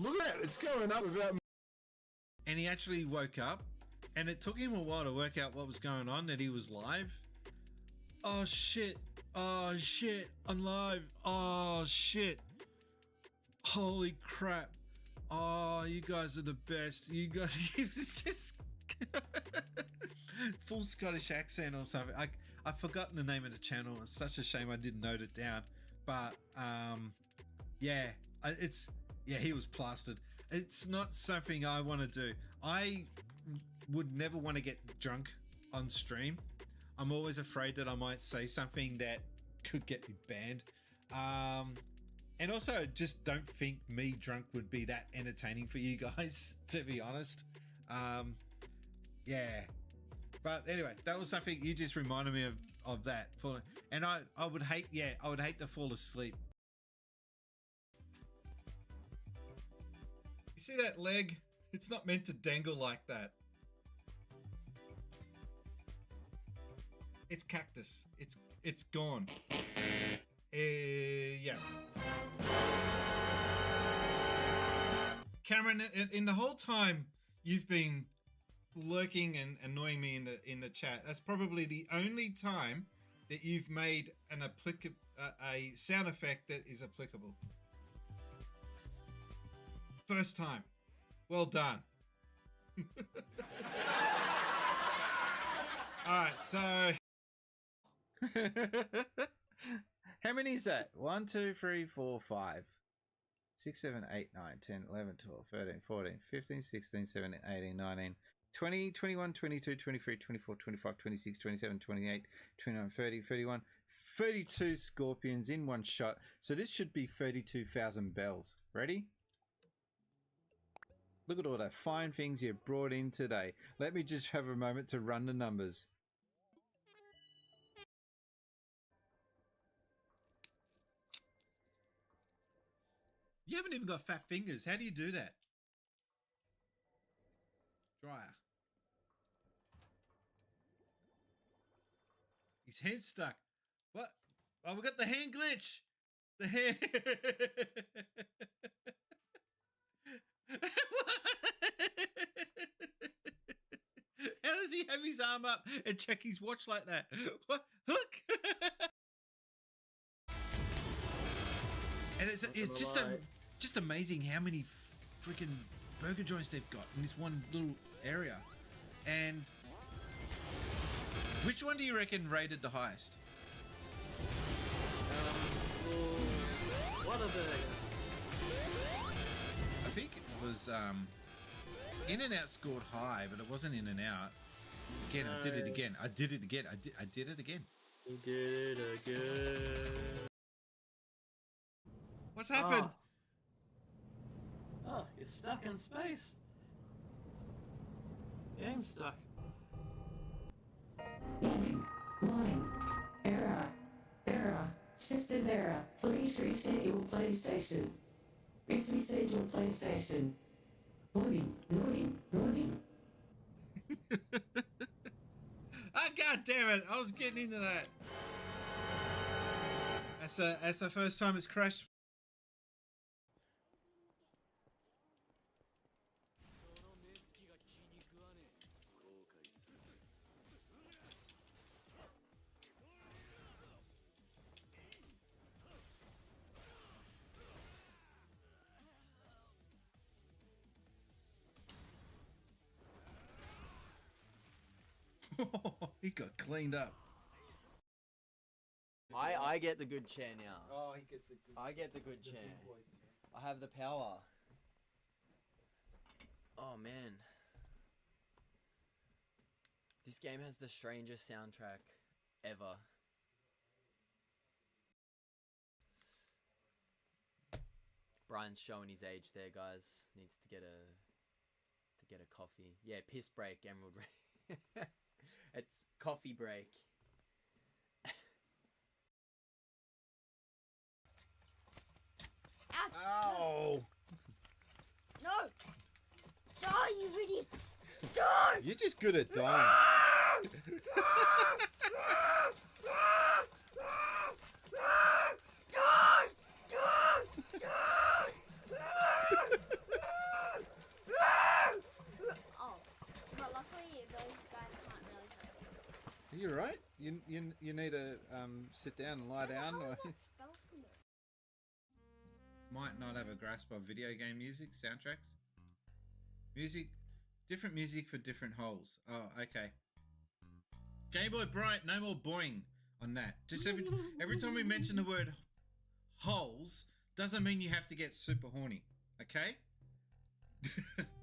Look at that. It's going up without... And he actually woke up, and it took him a while to work out what was going on, that he was live. Oh, shit. Oh, shit. I'm live. Oh, shit. Holy crap. Oh, you guys are the best. You guys, he was just full Scottish accent or something. I've forgotten the name of the channel. It's such a shame I didn't note it down. But yeah, he was plastered. It's not something I want to do. I would never want to get drunk on stream. I'm always afraid that I might say something that could get me banned. And also, just don't think me drunk would be that entertaining for you guys, to be honest. Yeah. But anyway, that was something you just reminded me of that. And I would hate, I would hate to fall asleep. You see that leg? It's not meant to dangle like that. It's cactus. It's gone. Yeah. Cameron, in the whole time you've been lurking and annoying me in the chat, that's probably the only time that you've made a sound effect that is applicable. First time. Well done. All right, so how many is that? 1, 2, 3, 4, 5, 6, 7, 8, 9, 10, 11, 12, 13, 14, 15, 16, 17, 18, 19, 20, 21, 22, 23, 24, 25, 26, 27, 28, 29, 30, 31, 32 scorpions in one shot. So this should be 32,000 bells. Ready? Look at all the fine things you've brought in today. Let me just have a moment to run the numbers. you haven't even got fat fingers. How do you do that? Dryer. His head's stuck. What? Oh, we got the hand glitch. The hand. How does he have his arm up and check his watch like that? What? Look. And it's just amazing how many freaking burger joints they've got in this one little area. And which one do you reckon rated the highest? What are the? I think it was In and Out scored high, but it wasn't In and Out. Again, I did it again. I did it again. I did it again. He did it again. What's happened? Oh, you're stuck in space. Game's stuck. Warning. Error. System error. Please reset your PlayStation. Please reset your PlayStation. Warning. Ah, God damn it! I was getting into that. That's the first time it's crashed. He got cleaned up. I get the good chair now. Oh, he gets the good. I get the good chair. I have the power. Oh man. This game has the strangest soundtrack ever. Brian's showing his age there, guys. Needs to get a coffee. Yeah, piss break, Emerald Ray. It's coffee break. Ouch! Ow! No! Die, you idiot! Die! You're just good at dying. you need to sit down and lie down? Or... Might not have a grasp of video game music soundtracks. Different music for different holes. Oh, okay. Game Boy Bright, no more boing on that. Just every time we mention the word holes, doesn't mean you have to get super horny. Okay?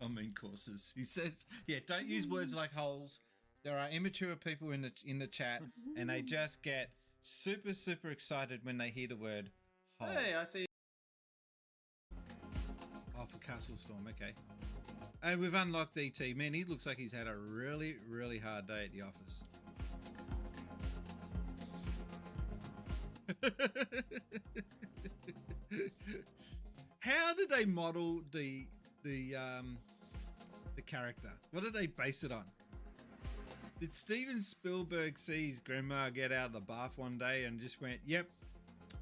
I mean courses. He says, yeah, don't use words like holes. There are immature people in the chat, and they just get super excited when they hear the word hole. Hey, I see. Oh, for Castle Storm, okay. And we've unlocked ET. Man, he looks like he's had a really hard day at the office. How did they model the character? What did they base it on? Did Steven Spielberg see his grandma get out of the bath one day and just went, yep,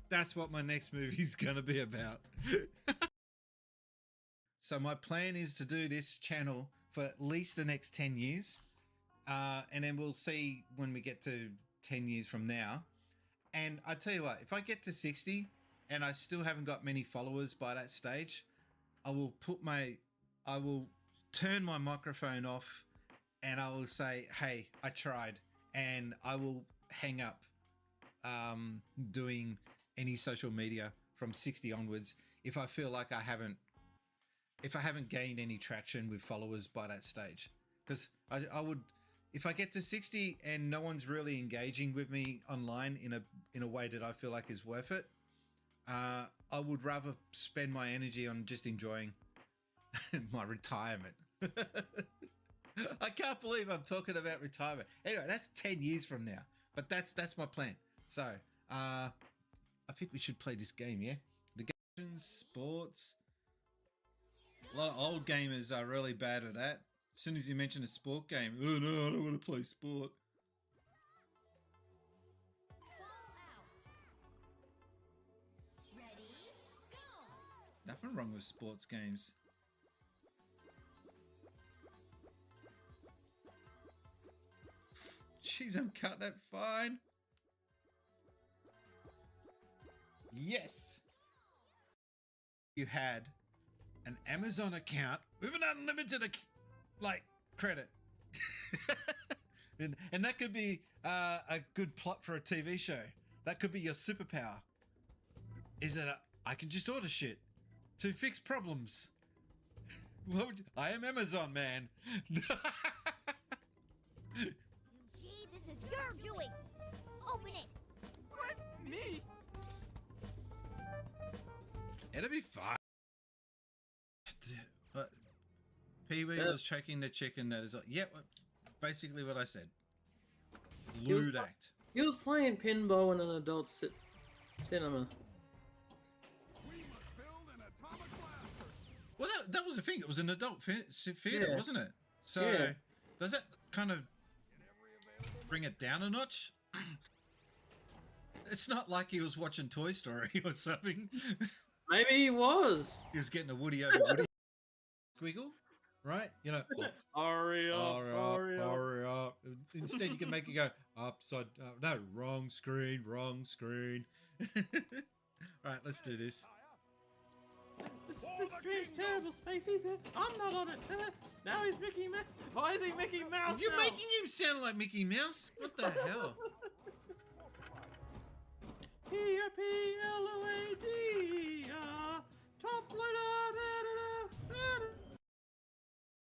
that's what my next movie's gonna be about? So my plan is to do this channel for at least the next 10 years. And then we'll see when we get to 10 years from now. And I tell you what, if I get to 60 and I still haven't got many followers by that stage, I will turn my microphone off and I will say, hey, I tried, and I will hang up doing any social media from 60 onwards if I feel like I haven't gained any traction with followers by that stage. Because I would, if I get to 60 and no one's really engaging with me online in a way that I feel like is worth it, I would rather spend my energy on just enjoying my retirement. I can't believe I'm talking about retirement. Anyway, that's 10 years from now, but that's my plan. So I think we should play this game, yeah? The games, sports. A lot of old gamers are really bad at that. As soon as you mention a sport game, oh no, I don't want to play sport. Nothing wrong with sports games. Jeez, I'm cutting that fine. Yes. You had an Amazon account with an unlimited credit. and that could be a good plot for a TV show. That could be your superpower. Is it I can just order shit to fix problems. I am Amazon man. Gee, this is your doing. Open it. What? Me? It'll be fine. But Pee-wee was checking the chicken. That is, basically what I said. Lewd act. He was playing pinball in an adult cinema. Well, that was the thing. It was an adult theater, wasn't it? So does that kind of bring it down a notch? It's not like he was watching Toy Story or something. Maybe he was. He was getting a Woody over Woody squiggle, right? You know, hurry up, hurry up. Instead, you can make it go upside down. No, wrong screen, wrong screen. All right, let's do this. This stream's terrible, Spacies. I'm not on it. Now he's Mickey Mouse. Why is he Mickey Mouse? You're making him sound like Mickey Mouse? What the hell? T-R-P-L-O-A-D. Top loader.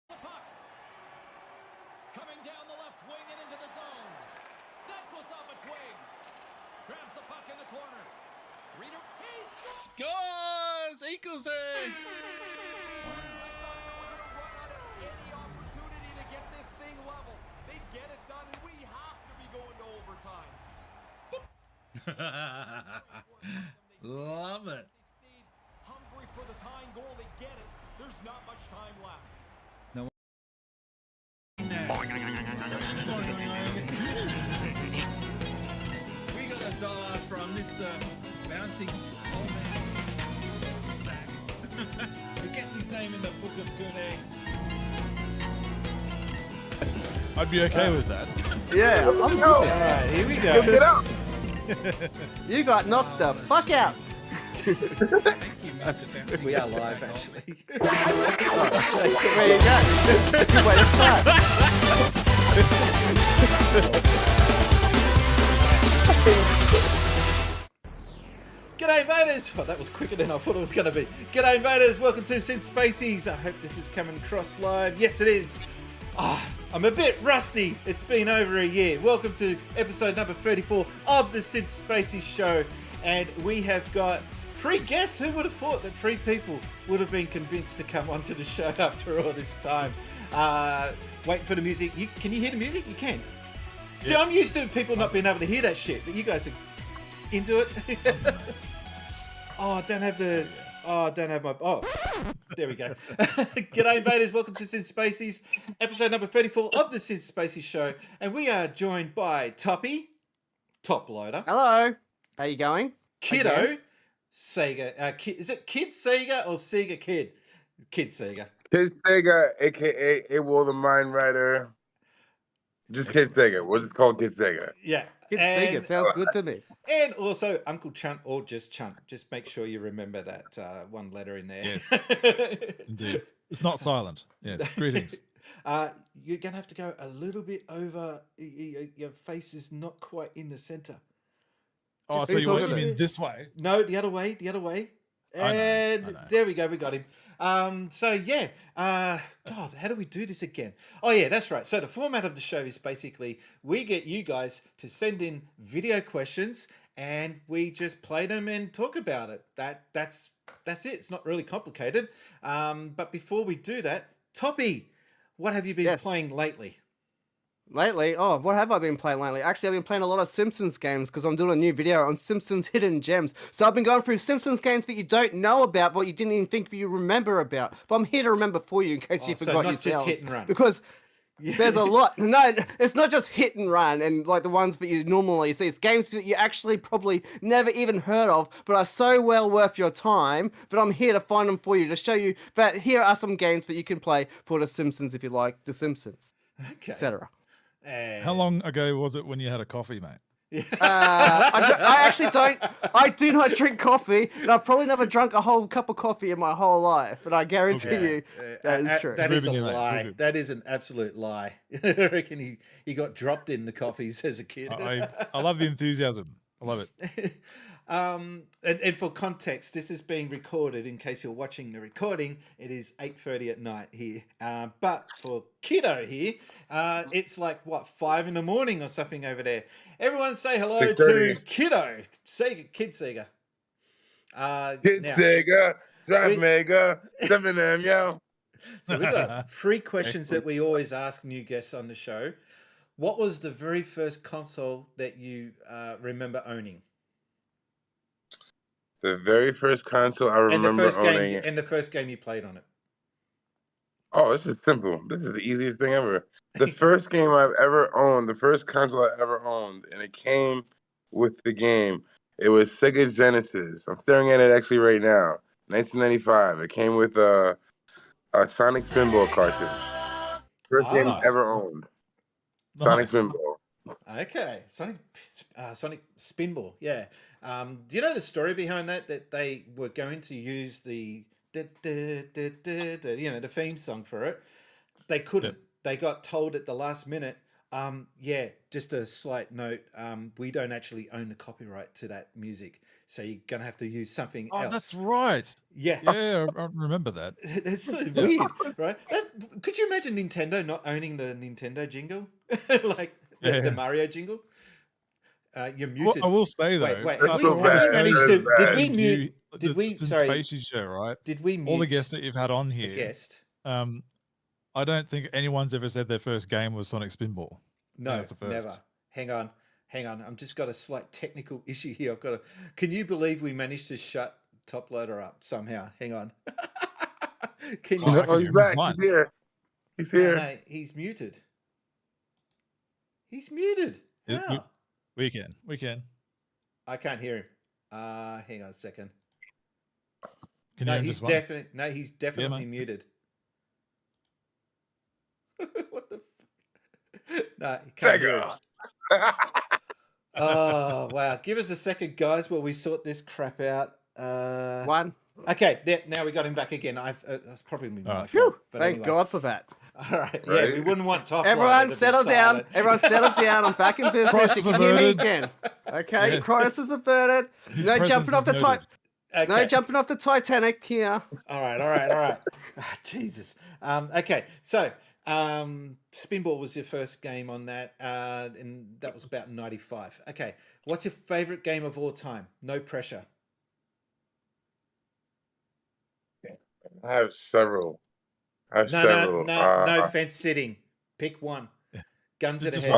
Puck coming down the left wing and into the zone. That goes off a twig. Grabs the puck in the corner. Reader, he Scores! Equals it! I thought we were going to run out of any opportunity to get this thing level. They'd get it done, and we have to be going to overtime. Love it. They stayed hungry for the tying goal. They get it. There's not much time left. No. We got a dollar from Mr. Bouncing Old Man Sack. Who gets his name in the Book of Good Eggs. I'd be okay with that. Yeah, I'm good. All right, here we go. Get out. You got knocked the fuck out. Thank you, Mr. Bouncy. We are live, actually. There you go. Good way to start. G'day, invaders! Well, that was quicker than I thought it was going to be. G'day, invaders! Welcome to Since Spacies. I hope this is coming across live. Yes, it is. I'm a bit rusty. It's been over a year. Welcome to episode number 34 of the Since Spacies Show. And we have got 3 guests. Who would have thought that 3 people would have been convinced to come onto the show after all this time? Waiting for the music. Can you hear the music? You can. See, I'm used to people not being able to hear that shit, but you guys are into it. I don't have my. Oh, there we go. G'day, invaders. Welcome to Since Spacies, episode number 34 of the Since Spacies Show. And we are joined by Toppy, Top Loader. Hello. How you going? Kiddo, Again? SEGA. Is it Kid SEGA or SEGA Kid? Kid SEGA. Kid Sega, aka AWOL the Mind Rider. Just Kid Sega. We'll just call Kid Sega. Yeah. Kid Sega sounds good to me. And also Uncle Chunt or just Chunt. Just make sure you remember that one letter in there. Yes. Indeed. It's not silent. Yes. Greetings. You're going to have to go a little bit over. Your face is not quite in the center. Oh, so you mean this way? No, the other way. The other way. And I know. there we go. We got him. So yeah, God, how do we do this again? Oh yeah, that's right. So the format of the show is basically we get you guys to send in video questions and we just play them and talk about it. That's it. It's not really complicated. But before we do that, Toppy, what have you been playing lately? Lately? Oh, what have I been playing lately? Actually, I've been playing a lot of Simpsons games because I'm doing a new video on Simpsons hidden gems. So I've been going through Simpsons games that you don't know about, but you didn't even think you remember about. But I'm here to remember for you in case you forgot not yourself. just hit and run. Because there's a lot. No, it's not just hit and run and like the ones that you normally see. It's games that you actually probably never even heard of, but are so well worth your time. But I'm here to find them for you to show you that here are some games that you can play for The Simpsons if you like The Simpsons, etc. How long ago was it when you had a coffee, mate? I actually don't. I do not drink coffee, and I've probably never drunk a whole cup of coffee in my whole life. And I guarantee you that is true. That is a lie. That is an absolute lie. I reckon he got dropped in the coffees as a kid. I love the enthusiasm. I love it. And for context, this is being recorded. In case you're watching the recording, it is 8:30 at night here. But for Kiddo here, it's like 5 in the morning or something over there. Everyone say hello to Kiddo, Kid Sega. Kid Sega, Drive Mega, 7M, yo. So we've got 3 questions that we always ask new guests on the show. What was the very first console that you remember owning? The very first console I remember owning. And the first game you played on it. Oh, this is simple. This is the easiest thing ever. The first game I've ever owned, the first console I ever owned, and it came with the game. It was Sega Genesis. I'm staring at it actually right now. 1995. It came with a Sonic Spinball cartridge. First game ever owned. Sonic Spinball. Okay, Sonic Spinball. Yeah. Do you know the story behind that? That they were going to use the the theme song for it. They couldn't. Yep. They got told at the last minute. Just a slight note. We don't actually own the copyright to that music, so you're gonna have to use something else. Oh, that's right. Yeah. Yeah, I remember that. That's so weird, right? Could you imagine Nintendo not owning the Nintendo jingle, like the Mario jingle? You're muted. Well, I will say though. Wait. Did we mute? Did we? Sorry. Spacies Show, right? Did we mute all the guests that you've had on here? I don't think anyone's ever said their first game was Sonic Spinball. No, never. Hang on. I'm just got a slight technical issue here. Can you believe we managed to shut Top Loader up somehow? Hang on. Can you? He's back. He's here. He's here. No, he's muted. He's muted. How? We can. I can't hear him. Hang on a second. He's definitely muted. What the fuck? No, you can't hear Sega. it. Oh wow! Give us a second, guys, while we sort this crap out. One. Okay, there, now we got him back again. That's probably my fault. Phew, But thank anyway. God for that. All right, yeah, Right? we wouldn't want top. line Everyone to be settle down. silent. Everyone settle down. I'm back in business. Crisis You can hear me averted. again. Okay, Yeah. crisis averted. His No presence jumping is off the noted. No Okay. jumping off the Titanic here. All right. Jesus. Okay, so Spinball was your first game on that, and that was about 95. Okay, what's your favorite game of all time? No pressure. I have several. No, no fence sitting. Pick one. Guns to the Just head.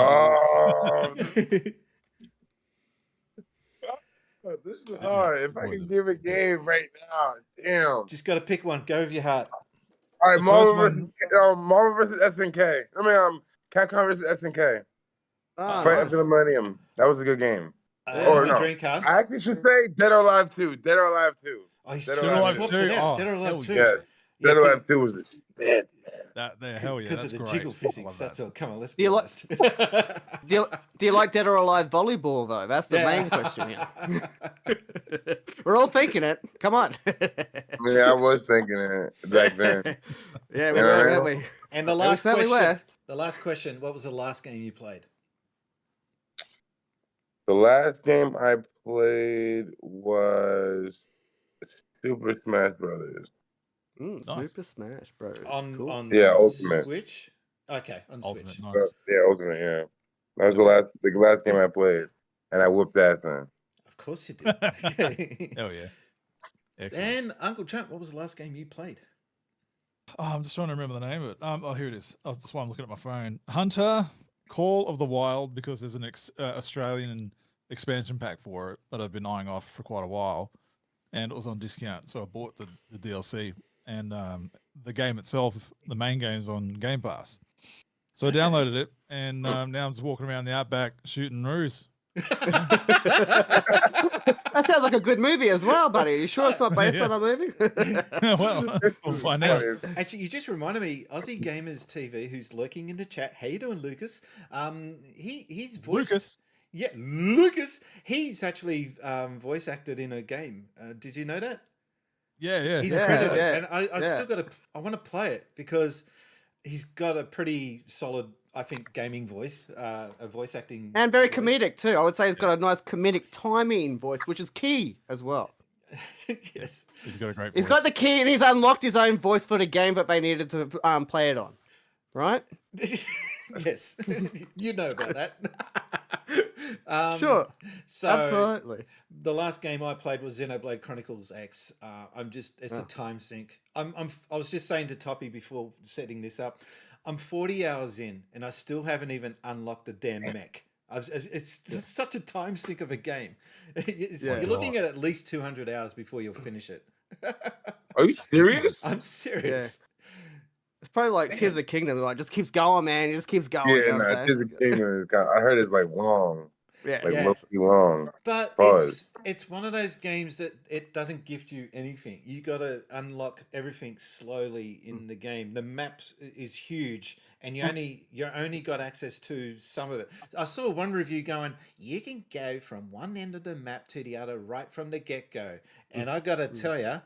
Oh, this is hard. If I What is can it? give a game right now, damn. Just got to pick one. Go with your heart. All right, The Marvel first versus Marvel versus SNK. I mean, Capcom versus SNK. Oh, Fight nice. After the Millennium. That was a good game. On the no. Dreamcast. I actually should say Dead or Alive 2. Dead or Alive 2. Oh, he's Dead or trying Alive to 2. swap it out. Oh, Dead or Alive hell 2. Yes. Dead or Alive 2 was the shit. Hell yeah, Because that's of the great. jiggle I physics. love That's that. all. Come on, let's Do be you like- honest. Do you like Dead or Alive volleyball though? That's the main question here. We're all thinking it. Come on. Yeah, I was thinking it back then. Yeah, we Yeah. were, weren't we? And the we last certainly question. were. The last question. What was the last game you played? The last game I played was Super Smash Brothers. Nice. Super Smash Bros. On Cool. on Yeah, Ultimate. Switch. Okay, on Ultimate, Switch. nice. Yeah, Ultimate, yeah. That was the last game I played. And I whooped ass in. Of course you did. Okay. Hell yeah. Excellent. And Uncle Chunt, what was the last game you played? Oh, I'm just trying to remember the name of it. Oh, here it is. Oh, that's why I'm looking at my phone. Hunter Call of the Wild, because there's an Australian expansion pack for it that I've been eyeing off for quite a while, and it was on discount, so I bought the DLC. And the game itself, the main game's on Game Pass, so I downloaded it, and now I'm just walking around the outback shooting roos. That sounds like a good movie as well, buddy. Are you sure it's not based Yeah. on a movie? Well, we'll find out. Actually, you just reminded me, Aussie Gamers TV, who's lurking in the chat. How you doing, Lucas? He's voiced. Lucas. Yeah, Lucas. He's actually voice acted in a game. Did you know that? Yeah. He's Yeah, credited, yeah, and I've yeah. still got to. I want to play it because he's got a pretty solid, I think, gaming voice, a voice acting, And very voice. comedic too. I would say he's got a nice comedic timing voice, which is key as well. Yes, He's got a great voice. He's got the key and he's unlocked his own voice for the game that they needed to play it on. Right? yes, you know about that. Sure. So Absolutely. the last game I played was Xenoblade Chronicles X. It's a time sink. I was just saying to Toppy before setting this up, I'm 40 hours in and I still haven't even unlocked the damn mech. It's just such a time sink of a game. You're looking at least 200 hours before you'll finish it. Are you serious? I'm serious. It's probably like Tears of the Kingdom. Like, just keeps going, man. It just keeps going. Yeah, you know what I'm no, saying? Tears of the Kingdom is I heard it's like long. Yeah. Like Yeah. low-key long. But Pause. it's one of those games that it doesn't gift you anything. You got to unlock everything slowly in the game. The map is huge, and you only got access to some of it. I saw one review going, you can go from one end of the map to the other right from the get go, and I got to tell you,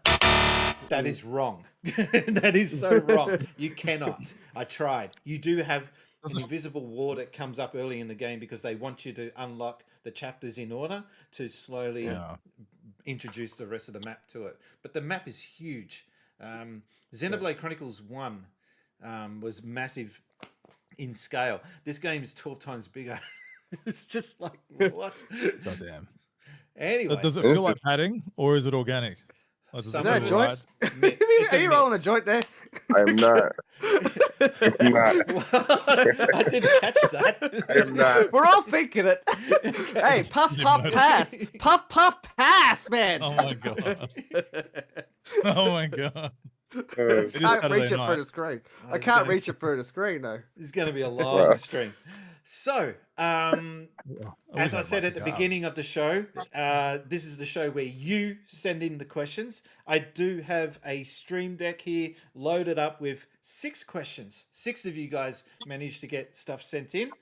that is wrong. That is so wrong. You cannot. I tried. You do have an invisible wall that comes up early in the game because they want you to unlock the chapters in order to slowly introduce the rest of the map to it. But the map is huge. Xenoblade Chronicles 1 was massive in scale. This game is 12 times bigger. It's just like, what? Goddamn. Anyway. Does it feel like padding, or is it organic? Like, does Some it Is of that a feel it- joint? right? It's Are you rolling a mix. joint there? I'm not. I'm not. I didn't catch that. I'm not. We're all thinking it. Hey, puff, puff, pass. Puff, puff, pass, man. Oh my god. Oh my god. Uh, It is I can't Saturday reach it night. through the screen. I it's can't gonna- reach it through the screen, though. It's going to be a long stream. So, I as wish I had said my at the cigars. beginning of the show, this is the show where you send in the questions. I do have a stream deck here loaded up with 6 questions. 6 of you guys managed to get stuff sent in.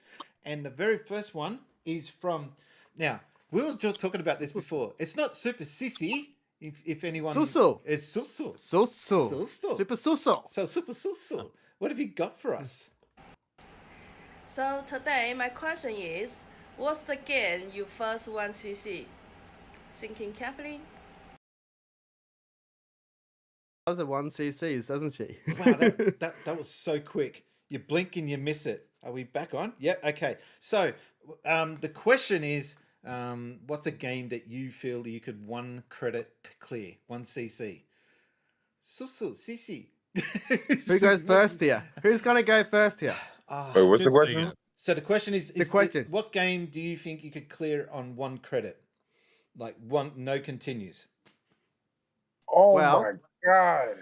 And the very first one is from. Now, we were just talking about this before. It's not Super Sissy. If anyone. Susu. It's Susu. Susu. Susu. Super Susu. So, Super Susu. What have you got for us? So today my question is, what's the game you first want to see? Thinking carefully. That was a 1cc, doesn't she? Wow, that was so quick. You blink and you miss it. Are we back on? Yep. Okay. So, the question is, what's a game that you feel you could 1 credit clear, 1cc? Susu, CC. Who goes first here? Who's gonna go first here? Wait, what's the question? So the question is question. what game do you think you could clear on 1 credit? Like no continues. Oh Well, my god!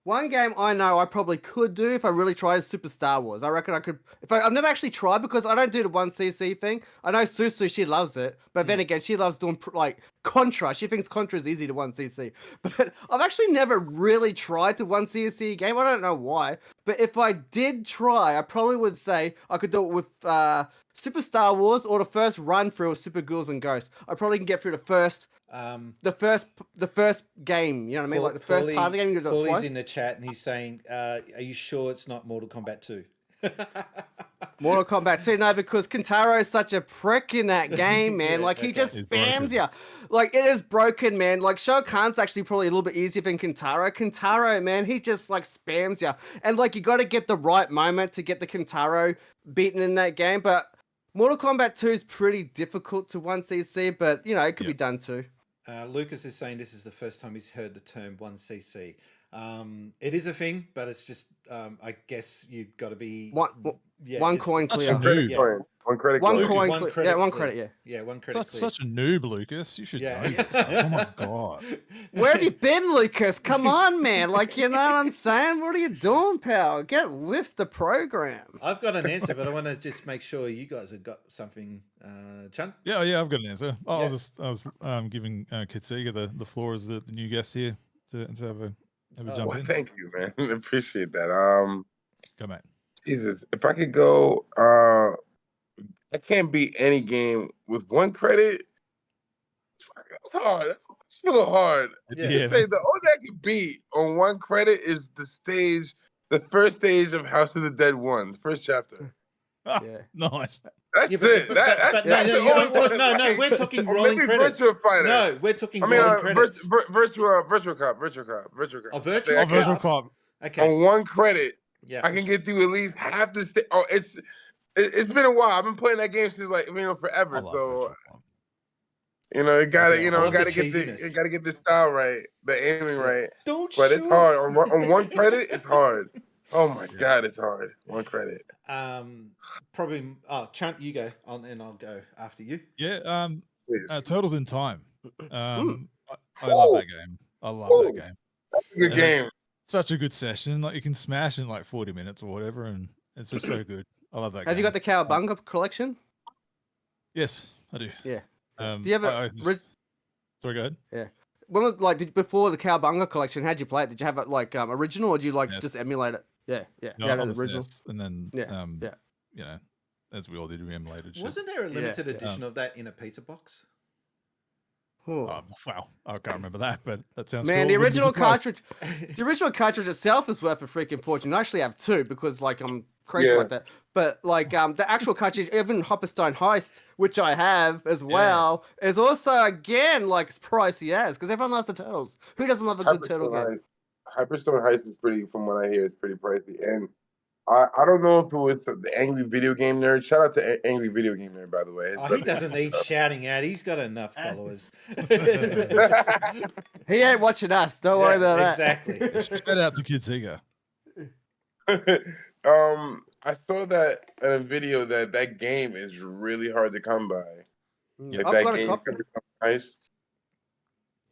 One game I know I probably could do if I really tried is Super Star Wars. I reckon I could. I've never actually tried because I don't do the 1cc thing. I know Susu, she loves it, but then again, she loves doing like Contra. She thinks Contra is easy to 1cc. But I've actually never really tried to 1cc game. I don't know why. But if I did try, I probably would say I could do it with Super Star Wars or the first run through of Super Ghouls and Ghosts. I probably can get through the first game, you know what I mean? Like the first part of the game, you do it twice. Paulie's in the chat and he's saying, are you sure it's not Mortal Kombat 2? Mortal Kombat 2, no, because Kentaro is such a prick in that game, man. Yeah, like, he just He's spams you. Like, it is broken, man. Like, Shao Kahn's actually probably a little bit easier than Kentaro. Kentaro, man, he just, like, spams you. And, like, you got to get the right moment to get the Kentaro beaten in that game. But Mortal Kombat 2 is pretty difficult to 1cc, but, you know, it could be done too. Lucas is saying this is the first time he's heard the term 1cc. It is a thing, but it's just, I guess you've got to be... One coin Such clear. a noob. Yeah. One credit. One clear. coin One clear. credit Yeah, one clear. credit, yeah. Yeah, 1 credit That's clear. such a noob, Lucas. You should Yeah. know this stuff. Oh my god. Where have you been, Lucas? Come on, man. Like, you know what I'm saying? What are you doing, pal? Get with the program. I've got an answer, but I want to just make sure you guys have got something. Chunt? Yeah, I've got an answer. I Yeah. was giving Kid Sega the floor as the new guest here to have a jump Well, in. thank you, man. Appreciate that. Go, mate. Jesus, if I could go, I can't beat any game with 1 credit. It's hard. It's a little hard. Yeah. The only thing I can beat on 1 credit is the first stage of House of the Dead 1, the first chapter. Ah, Yeah. nice. That's Yeah, but it. That's the only one. no, we're talking Or rolling maybe credits. Virtua Fighter. No, we're talking I mean, rolling credits. Virtual Cop. Oh, I virtual? think Oh, I Virtual can- Cop. Okay. On 1 credit, Yeah. I can get through at least half the stage. Oh, it's been a while. I've been playing that game since forever. I love So Virtual Cop. it gotta I love the it gotta get the style right, the aiming right. Don't But it's shoot. hard on 1 credit. It's hard. Oh my god, it's hard. 1 credit. Probably. Oh, Chunt, you go, and I'll go after you. Yeah. Please. Turtles in Time. I love that game. I love that game. Good And game. Such a good session. Like you can smash in like 40 minutes or whatever, and it's just so good. I love that game. Have you got the Cowabunga collection? Yes, I do. Yeah. Do you have a Sorry, go ahead. Yeah. When was before the Cowabunga collection? How'd you play it? Did you have it like original, or did you like Yes. just emulate it? Yeah, yeah. No, yeah, on the the original. SNES, and then Yeah. you know, as we all did, we emulated shit. Wasn't there a limited yeah. edition of that in a pizza box? Oh. Wow, I can't remember that, but that sounds Man, cool. the Wouldn't be original surprised. cartridge, the original cartridge itself is worth a freaking fortune. I actually have 2 because like I'm crazy Yeah. like that. But like the actual cartridge, even Hopperstone Heist, which I have as well, is also again like as pricey as because everyone loves the Turtles. Who doesn't love a good turtle game? Hyperstone Heist is pretty, from what I hear, it's pretty pricey. And I don't know if it was the Angry Video Game Nerd. Shout out to Angry Video Game Nerd, by the way. Oh, he doesn't need shouting out. He's got enough followers. He ain't watching us. Don't worry about that. Exactly. Shout out to Kid Sega. I saw that in a video that game is really hard to come by. Like I've that got a game, copy. Hyperstone Heist.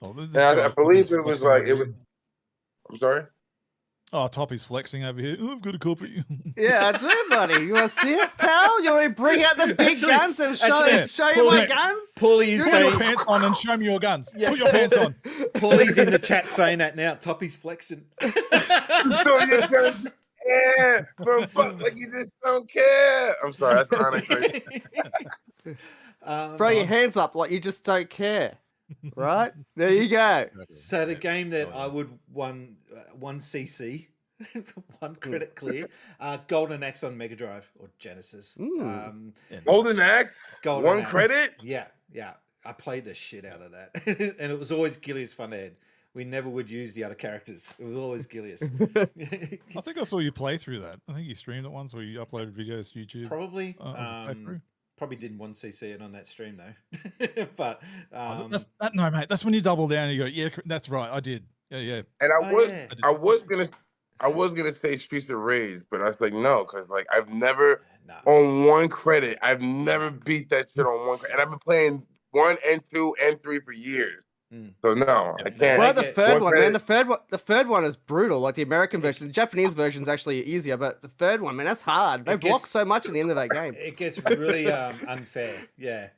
Oh, this And I guy believe is it was flexing like over it was. here. I'm sorry. Oh, Toppy's flexing over here. Oh, I've got a copy. Yeah, I do, buddy. You want to see it, pal? You want me to bring out the big Actually- guns and show actually, you my Paulie- guns? Paulie's Put your saying. pants on and show me your guns. Yeah. Put your pants on. Paulie's in the chat saying that now. Toppy's flexing. So you guys, care. For fuck, like you just don't care. I'm sorry, that's Onyx. Throw your hands up like you just don't care. Right? There you go. So the game that I would one CC, one credit clear, Golden Axe on Mega Drive or Genesis. Golden Axe? Golden One Axe. credit? Yeah. I played the shit out of that. And it was always Gilius Funhead. We never would use the other characters. It was always Gilius. I think I saw you play through that. I think you streamed it once where you uploaded videos to YouTube. Probably. Playthrough. Probably didn't 1cc it on that stream though. But no, mate. That's when you double down and you go, yeah, that's right. I did. Yeah. And I was gonna say Streets of Rage, but I was like, no, because like I've never on one credit, I've never beat that shit on one credit. And I've been playing 1 and 2 and 3 for years. So no, I can't. Well, the third one, man. The third one is brutal. Like the American version, the Japanese version is actually easier, but the third one, man, that's hard. They block so much at the end of that game. It gets really unfair. Yeah.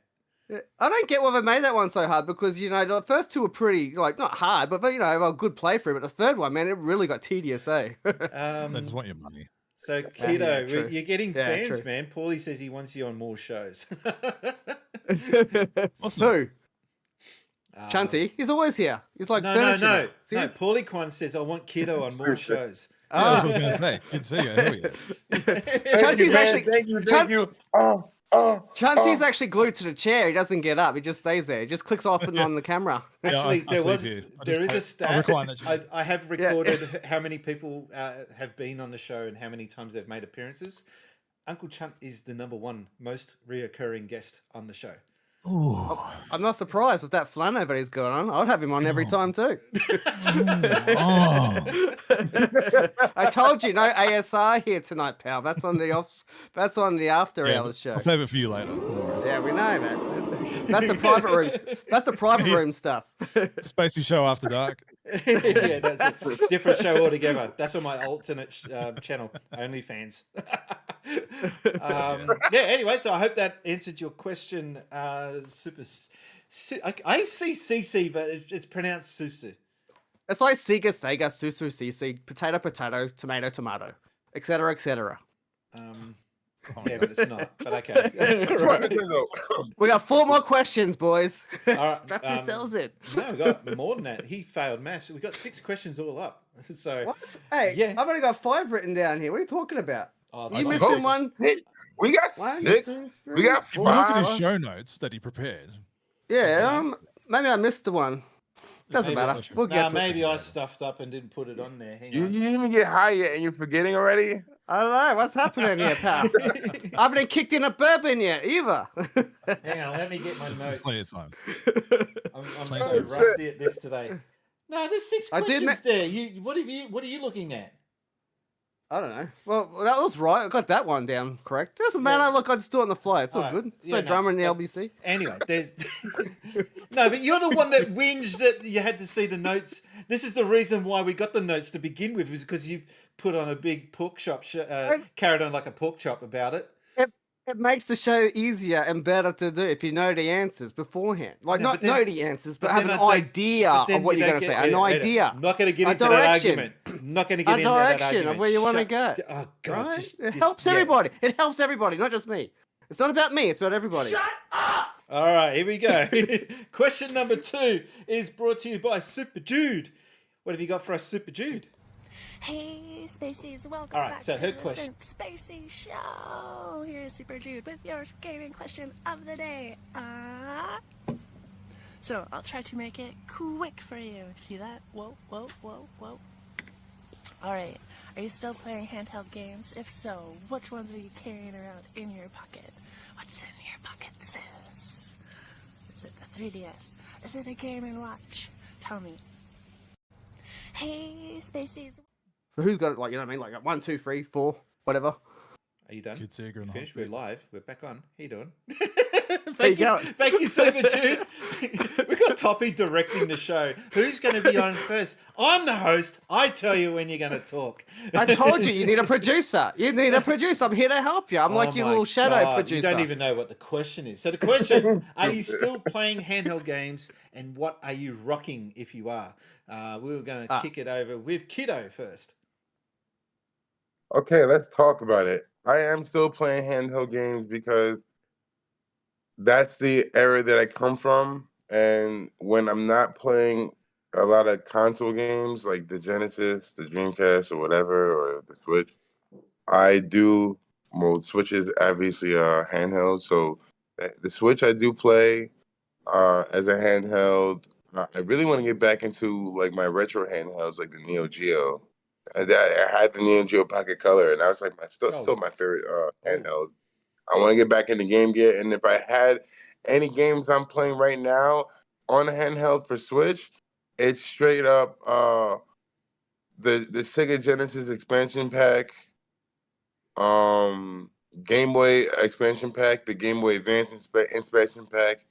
I don't get why they made that one so hard because the first two were pretty like not hard, but a good playthrough. But the third one, man, it really got tedious, eh? They just want your money. So Keto, you're getting fans, true. man. Paulie says he wants you on more shows. Who? Chunty, he's always here. He's like no. Paulie Kwan says I want Keto on more shows. That's what I was going to say. Good to see you. Here we go. Chunty's actually thank you. Chunty's actually glued to the chair. He doesn't get up. He just stays there. He just clicks off and on the camera. Actually, there is a stat. I have recorded how many people have been on the show and how many times they've made appearances. Uncle Chunt is the #1 most reoccurring guest on the show. I'm not surprised with that flan over he's got on. I'd have him on every time too. I told you, no ASR here tonight, pal. That's on the after hours show. I'll save it for you later. Yeah, we know, man. That's the private room. That's the private room stuff. Spacey Show After Dark. Yeah, that's a different show altogether. That's on my alternate channel, OnlyFans. Anyway, so I hope that answered your question. I see CC, but it's pronounced Susu. It's like SEGA, Susu, CC, potato, tomato, etc., etc. Yeah, but it's not. But okay. We got 4 more questions, boys. Right, Strap yourselves in. No, we got more than that. He failed maths. We got 6 questions all up. So what? Hey, yeah. I've only got 5 written down here. What are you talking about? You missing one? We got 6. We got 5. Look at his show notes that he prepared. Yeah, maybe I missed the one. Doesn't matter. We'll get to maybe I stuffed up and didn't put it on there. Hang on. You didn't even get high yet and you're forgetting already? I don't know. What's happening here, pal? I haven't kicked in a bourbon yet, either. Hang on, let me get my notes. There's plenty of time. I'm so rusty at this today. No, there's 6 questions there. What are you looking at? I don't know. Well, that was right. I got that one down correct. Doesn't matter. Yeah. Look, I just do it on the fly. It's all good. There's no drama in the LBC. Anyway, there's no, but you're the one that whinged that you had to see the notes. This is the reason why we got the notes to begin with, was because you put on a big pork chop, carried on like a pork chop about it. It makes the show easier and better to do if you know the answers beforehand. Like, not know the answers, but have an idea of what you're going to say. An idea. I'm not going to get into that argument. Not going to get into that argument. Of where you want to go. Oh, God. Right? It helps everybody. It helps everybody, not just me. It's not about me. It's about everybody. Shut up! All right, here we go. Question number 2 is brought to you by Super Jude. What have you got for us, Super Jude? Hey, Spacies, welcome back to the Since Spacies Show. Here's Super Jude with your gaming question of the day. So, I'll try to make it quick for you. See that? Whoa. Alright, are you still playing handheld games? If so, which ones are you carrying around in your pocket? What's in your pocket, sis? Is it the 3DS? Is it a Game & Watch? Tell me. Hey, Spacies. So who's got it? Like, you know what I mean? Like 1, 2, 3, 4, whatever. Are you done? SEGA Finished. We're live. We're back on. How you doing? Thank you, Super Jude. We've got Toppy directing the show. Who's going to be on first? I'm the host. I tell you when you're going to talk. I told you need a producer. You need a producer. I'm here to help you. I'm like your little shadow producer. You don't even know what the question is. So the question, are you still playing handheld games, and what are you rocking if you are? We were going to kick it over with Kiddo first. Okay, let's talk about it. I am still playing handheld games because that's the era that I come from. And when I'm not playing a lot of console games like the Genesis, the Dreamcast, or whatever, or the Switch, I do. Well, Switch is obviously handheld, so the Switch I do play as a handheld. I really want to get back into like my retro handhelds, like the Neo Geo. I had the Neo Geo Pocket Color, and that was like still my favorite handheld. I want to get back into Game Gear, and if I had any games I'm playing right now on a handheld for Switch, it's straight up the Sega Genesis expansion pack, Game Boy expansion pack, the Game Boy Advance expansion pack,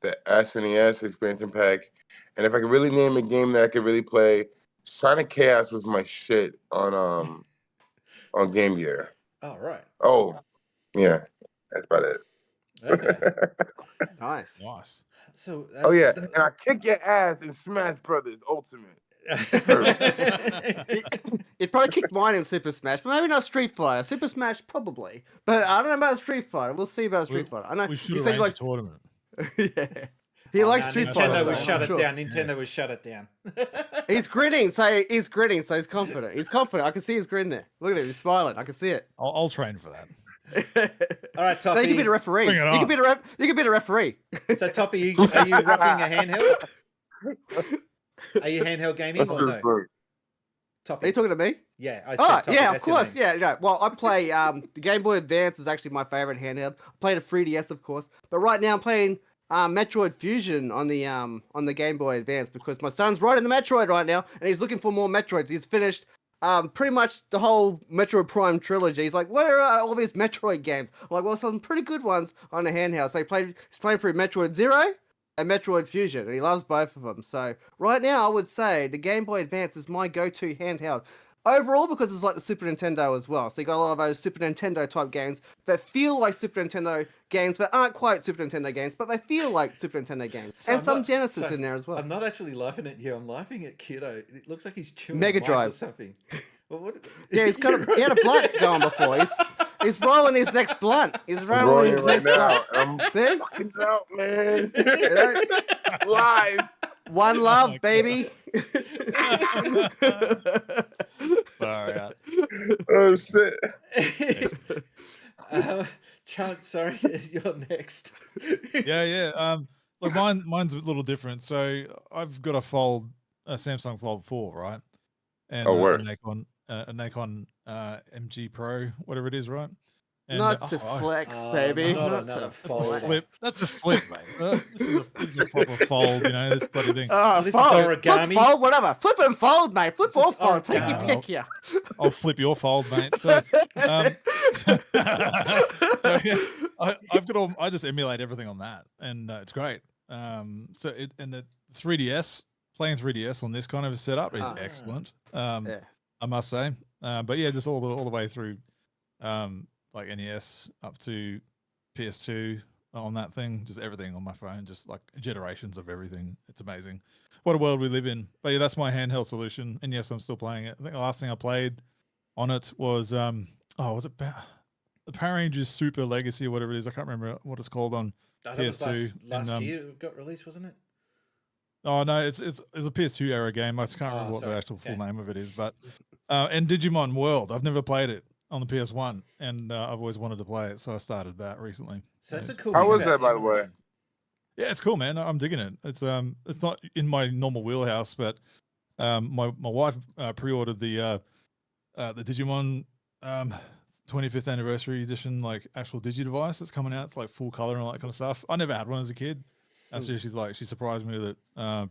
the SNES expansion pack, and if I could really name a game that I could really play, Sonic Chaos was my shit on Game Gear. Oh, right. Oh, yeah, that's about it. Okay. Nice. Nice. So Oh yeah, and I kick your ass in Smash Brothers Ultimate. You'd probably kick mine in Super Smash, but maybe not Street Fighter. Super Smash probably, but I don't know about Street Fighter. We'll see about Street Fighter. I know We should you said arrange like a tournament. yeah. He likes Street Fighter. Nintendo would so shut I'm it sure. down. Nintendo would shut it down. He's grinning, so he's confident. He's confident. I can see his grin there. Look at him, he's smiling. I can see it. I'll train for that. All right, Toppy. No, you can be the referee. Bring it You on. can be the referee. So, Toppy, are you rocking a handheld? Are you handheld gaming or no? Are Toppy. you talking to me? Yeah, I said Oh, Toppy. yeah, of that's your course. name. Yeah, yeah. Well, I play the Game Boy Advance is actually my favorite handheld. I played a 3DS, of course, but right now I'm playing Metroid Fusion on the Game Boy Advance because my son's riding the Metroid right now, and he's looking for more Metroids. He's finished pretty much the whole Metroid Prime trilogy. He's like, where are all these Metroid games? I'm like, well, some pretty good ones on the handheld. So he's playing through Metroid Zero and Metroid Fusion, and he loves both of them. So right now, I would say the Game Boy Advance is my go-to handheld. Overall, because it's like the Super Nintendo as well. So you got a lot of those Super Nintendo type games that feel like Super Nintendo games, but aren't quite Super Nintendo games, but they feel like Super Nintendo games. So and I'm some not- Genesis so in there as well. I'm not actually laughing at you. I'm laughing at Kiddo. It looks like he's chewing Mega a mic Drive. or something. Well, what? Yeah, he had a blunt going before. He's rolling his next blunt. He's rolling his right next now. blunt. I'm See? fucking out, man. You know? Live. One love, baby. Far out. Oh shit. Chunt, sorry, you're next. Yeah. Look, mine's a little different. So I've got a Samsung Fold 4, right? And Oh, a word. Nikon MG Pro, whatever it is, right? And, Not to Oh, flex, baby. not Not another to fold. flex. flip. That's a flip, mate. This is a proper fold, this bloody thing. This is Fold, origami. Flip, fold, whatever. Flip and fold, mate. Flip This or is fold. Take your origami. pick here. I'll flip your fold, mate. So, so yeah, I just emulate everything on that, and it's great. And the 3DS, playing 3DS on this kind of a setup is excellent. Yeah. I must say. But yeah, just all the way through, like NES up to PS2 on that thing, just everything on my phone, just like generations of everything. It's amazing. What a world we live in. But yeah, that's my handheld solution. And yes, I'm still playing it. I think the last thing I played on it was was it the Power Rangers Super Legacy or whatever it is? I can't remember what it's called on That was PS2. last year it got released, wasn't it? Oh no, it's a PS2 era game. I just can't remember what sorry. the actual full Okay. name of it is, but and Digimon World. I've never played it on the PS1, and I've always wanted to play it, so I started that recently. So that's a It's- cool. How thing was about that, by the way? emulating. Yeah, it's cool, man. I'm digging it. It's not in my normal wheelhouse, but my wife pre-ordered the Digimon 25th anniversary edition, like actual digi device that's coming out. It's like full color and all that kind of stuff. I never had one as a kid. And so she surprised me with it,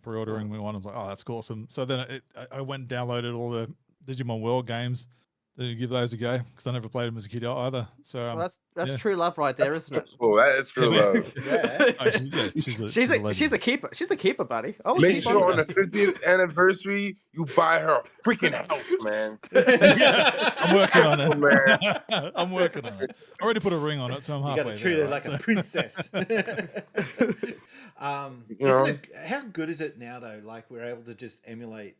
pre-ordering me one. I was like, oh, that's awesome. So then I went and downloaded all the Digimon World games to give those a go because I never played them as a kid either. So Well, that's yeah. true love right there, isn't it? That's cool. That is true Yeah, love. Yeah. Oh, she's a legend. She's a keeper. She's a keeper, buddy. Oh, Make keep sure on on the that. 50th anniversary you buy her a freaking house, man. Yeah, I'm working on Oh, it. man. I'm working on it. I already put a ring on it, so I'm You halfway got to treat there, her right? like a So- princess. You know? How good is it now, though? Like we're able to just emulate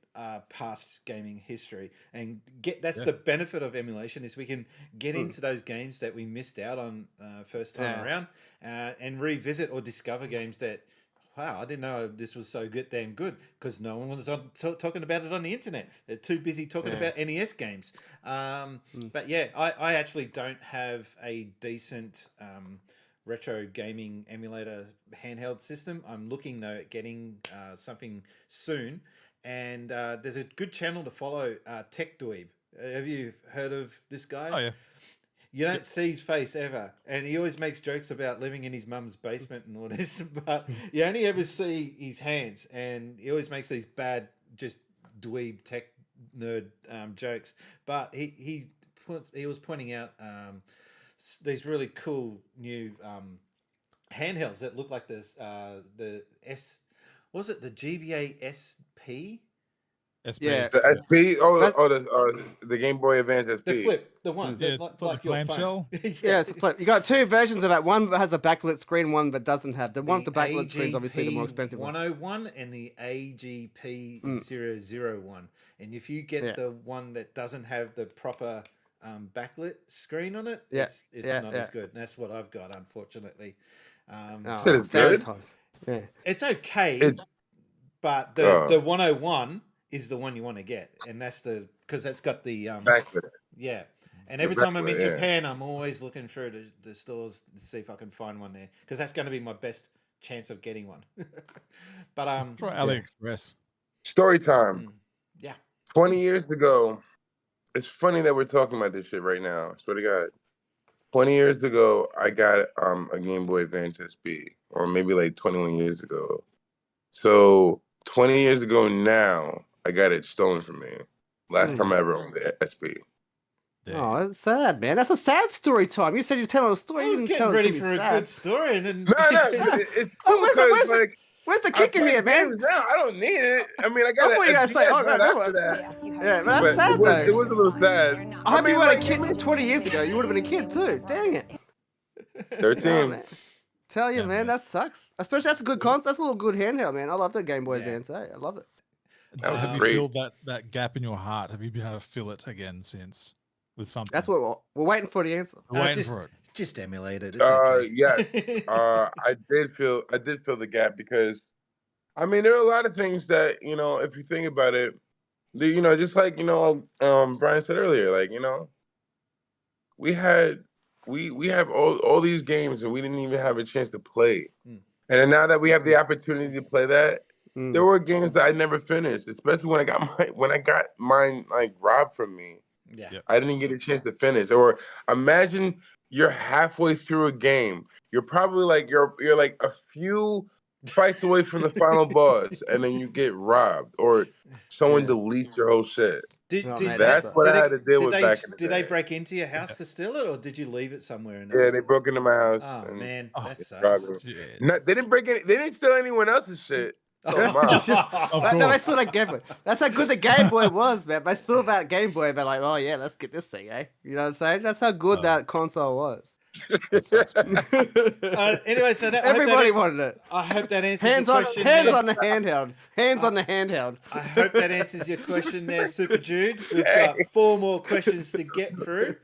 past gaming history and that's the benefit of emulation is we can get into those games that we missed out on first time around and revisit or discover games that wow, I didn't know this was so damn good because no one was talking about it on the internet. They're too busy talking about NES games. But yeah, I actually don't have a decent retro gaming emulator handheld system. I'm looking though at getting something soon. And there's a good channel to follow, Tech Dweeb. Have you heard of this guy? Oh, yeah. You don't see his face ever. And he always makes jokes about living in his mum's basement and all this. But you only ever see his hands. And he always makes these bad, just dweeb tech nerd jokes. But he was pointing out these really cool new handhelds that look like this, the S... Was it the GBA SP? SP. Yeah. The SP? The Game Boy Advance SP. The flip, the one. Yeah, like the your clamshell. phone. Yeah, it's a flip. You got two versions of that. One that has a backlit screen, one that doesn't have. The one with the backlit screen is obviously the more expensive one. 101 and the AGP 001. And if you get the one that doesn't have the proper backlit screen on it, it's not as good. And that's what I've got, unfortunately. It's good. Yeah. It's okay, but the 101 is the one you want to get, and that's because that's got the backlit. Yeah, and every time I'm in Japan, I'm always looking through the stores to see if I can find one there, because that's going to be my best chance of getting one. But try AliExpress. Story time. Yeah. 20 years ago, it's funny that we're talking about this shit right now. I swear to God. 20 years ago, I got a Game Boy Advance SP, or maybe like 21 years ago. So 20 years ago now, I got it stolen from me. Last time I ever owned the SP. Oh, that's sad, man. That's a sad story time. You said you're telling a story. I was getting ready for a good story, and then No, it's cool because like. Where's the kick in here, man? Now I don't need it. I mean, I got That's what you gotta say. Oh, no, after that. Yeah, but that's sad, though. It was a little sad. I hope you were a kid 20 years ago. You would have been a kid, too. Dang it. 13. Oh, man. Tell you, man, that sucks. Especially, that's a good console. That's a little good handheld, man. I love the Game Boy Advance. Hey, I love it. Have you filled that gap in your heart? Have you been able to fill it again since with something? That's what we're waiting for the answer. We're waiting for it. Just emulate it. It's okay. Yeah. I did fill the gap because I mean there are a lot of things that, if you think about it, just like, Brian said earlier, like, we have all these games and we didn't even have a chance to play. And then now that we have the opportunity to play that, there were games that I never finished, especially when I got mine like robbed from me. Yeah. I didn't get a chance to finish. Or imagine you're halfway through a game. You're probably like you're like a few fights away from the final boss, and then you get robbed, or someone deletes your whole shit. That's what I had to deal with back in the day. Did they break into your house to steal it, or did you leave it somewhere? Yeah, they broke into my house. Oh man, that sucks. sucks. No, they didn't break it. They didn't steal anyone else's shit. No, I saw that Game Boy. That's how good the Game Boy was, man. I saw that Game Boy, but like, oh yeah, let's get this thing, eh? You know what I'm saying? That's how good that console was. Anyway, so everybody wanted it. I hope that answers your question. Hands on the handheld. Hands on the handheld. I hope that answers your question there, Super Jude. We've got 4 more questions to get through.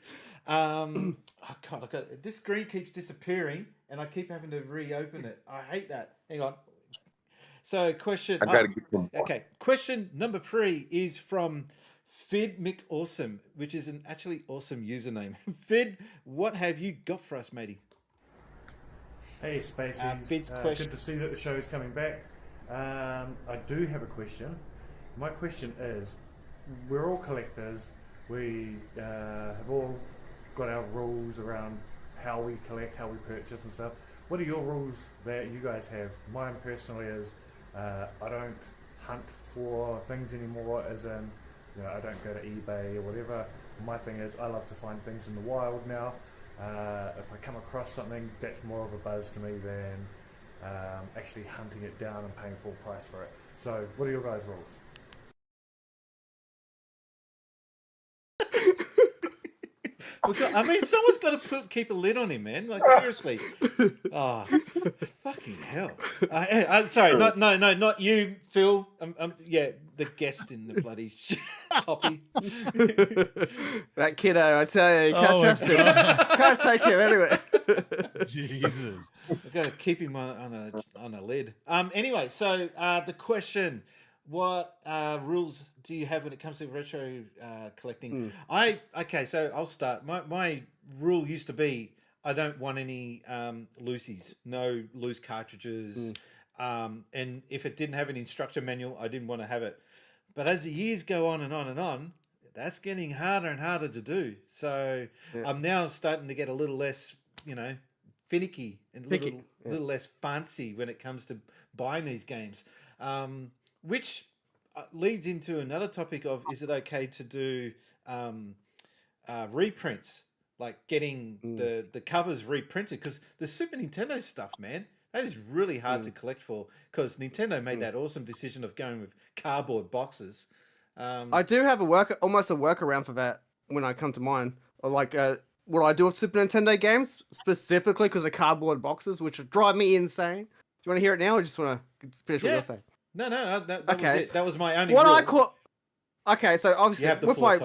Oh God, this screen keeps disappearing, and I keep having to reopen it. I hate that. Hang on. So, question. I gotta get some more. Okay, question number 3 is from Fid McAwesome, which is an actually awesome username. Fid, what have you got for us, matey? Hey, Spacies. Fid's question. Good to see that the show is coming back. I do have a question. My question is, we're all collectors. We have all got our rules around how we collect, how we purchase and stuff. What are your rules that you guys have? Mine personally is I don't hunt for things anymore, as in, I don't go to eBay or whatever. My thing is I love to find things in the wild now. If I come across something, that's more of a buzz to me than actually hunting it down and paying full price for it. So what are your guys' rules? I mean, someone's got to keep a lid on him, man. Like, seriously. Oh, fucking hell. Sorry, not you, Phil. Yeah, the guest in the bloody toppy. That kiddo, I tell you, can't Oh my trust him. Can't take him anywhere. Jesus. I've got to keep him on a lid. Anyway, so the question: what rules do you have when it comes to retro collecting? So I'll start. My rule used to be I don't want any loosies, no loose cartridges. And if it didn't have an instruction manual, I didn't want to have it. But as the years go on and on and on, that's getting harder and harder to do. So I'm now starting to get a little less, finicky and a little less fancy when it comes to buying these games. Which leads into another topic of, is it okay to do reprints? Like getting the covers reprinted? Because the Super Nintendo stuff, man, that is really hard to collect for, because Nintendo made that awesome decision of going with cardboard boxes. I do have almost a workaround for that when I come to mine. Or like what I do with Super Nintendo games, specifically because of cardboard boxes, which drive me insane. Do you want to hear it now, or just want to finish what you're saying? No, that was it. That was my only what rule. I call. Okay, so obviously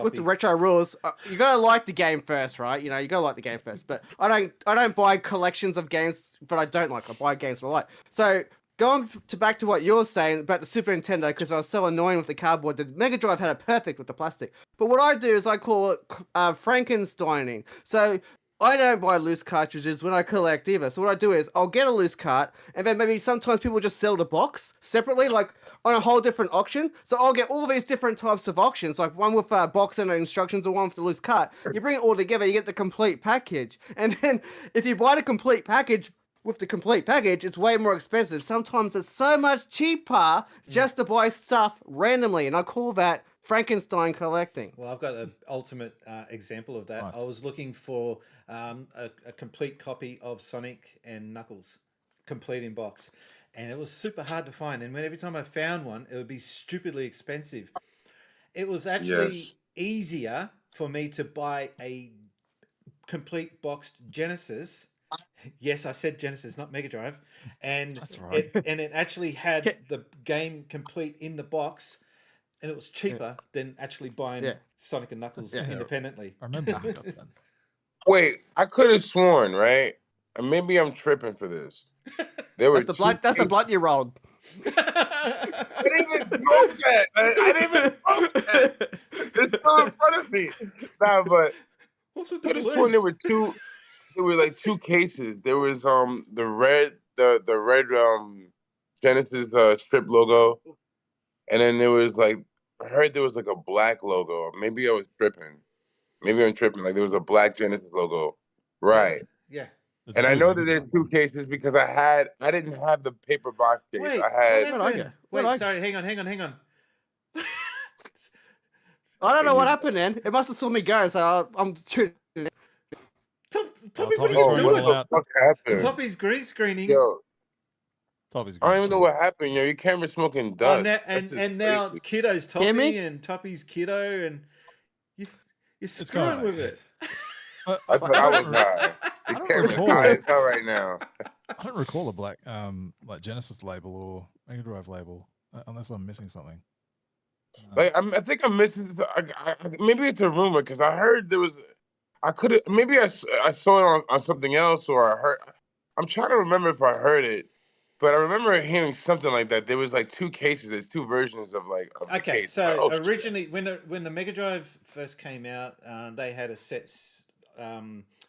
with the retro rules, you gotta like the game first, right? You gotta like the game first. But I don't buy collections of games that I don't like. I buy games that I like. So going back to what you're saying about the Super Nintendo, because I was so annoying with the cardboard, the Mega Drive had it perfect with the plastic. But what I do is I call it Frankensteining. So I don't buy loose cartridges when I collect either. So what I do is I'll get a loose cart, and then maybe sometimes people just sell the box separately, like on a whole different auction. So I'll get all these different types of auctions, like one with box and instructions, or one with the loose cart. You bring it all together, you get the complete package. And then if you buy the complete package, with the complete package, it's way more expensive. Sometimes it's so much cheaper just to buy stuff randomly, and I call that Frankenstein collecting. Well, I've got an ultimate example of that. Nice. I was looking for a complete copy of Sonic and Knuckles, complete in box, and it was super hard to find. And every time I found one, it would be stupidly expensive. It was actually easier for me to buy a complete boxed Genesis. Yes, I said Genesis, not Mega Drive, and That's right. it actually had the game complete in the box, and it was cheaper than actually buying Sonic and Knuckles independently. I remember you got that. Wait, I could have sworn, right? And maybe I'm tripping for this. There were That's the blunt you rolled. I didn't even smoke that. I didn't even smoke that. It's still in front of me. Nah, but What's with could have sworn there were two. There were like two cases. There was the red Genesis strip logo, and then there was like, I heard there was like a black logo. Maybe I was tripping. Maybe I'm tripping. Like there was a black Genesis logo, right? Yeah. That's And I good. know that there's two cases because I didn't have the paper box case. Wait, I had. what happened? Wait, sorry, hang on. I don't know what happened then. It must have saw me go, so I'm shooting. Toppy, what are Toppy's you going doing? all out. What happened? Toppy's green screening. Yo, Toppy's I don't even good. know what happened. Yo, your camera's smoking Oh, dust. and now Kiddo's Hear me? Toppy and Toppy's Kiddo, and you're going screwing on. with it. I thought I was high. The don't camera's recall high it. as hell right now. I don't recall a black like Genesis label or Mega Drive label, unless I'm missing something. Like I think I'm missing. Maybe it's a rumor because I heard there was. I could have. Maybe I saw it on something else, or I heard. I'm trying to remember if I heard it, but I remember hearing something like that. There was like two cases. There's two versions of like. Of the Okay, case. so Like, originally, when the Mega Drive first came out, they had a set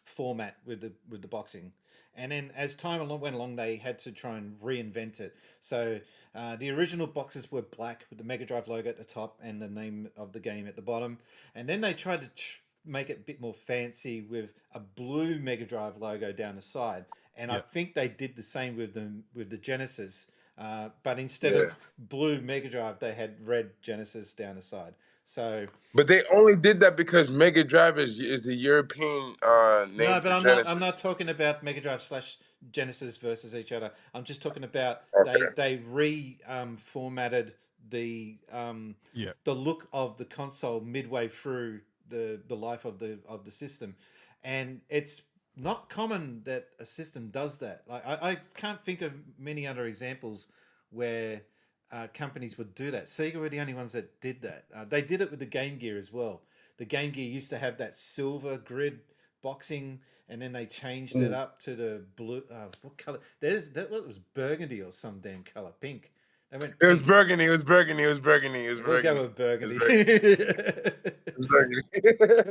format with the boxing, and then as time went along, they had to try and reinvent it. So the original boxes were black with the Mega Drive logo at the top and the name of the game at the bottom, and then they tried to make it a bit more fancy with a blue Mega Drive logo down the side. And I think they did the same with the Genesis, but instead of blue Mega Drive, they had red Genesis down the side. So, but they only did that because Mega Drive is the European name. no, but for I'm Genesis. not talking about Mega Drive / Genesis versus each other. I'm just talking about they reformatted the look of the console midway through the life of the system, and it's not common that a system does that. Like I can't think of many other examples where companies would do that. Sega were the only ones that did that. They did it with the Game Gear as well. The Game Gear used to have that silver grid boxing, and then they changed it up to the blue. What color? That was burgundy or some damn color, pink. They went. It was burgundy. It was burgundy. It was burgundy. It was We'll burgundy. go with burgundy. It was burgundy.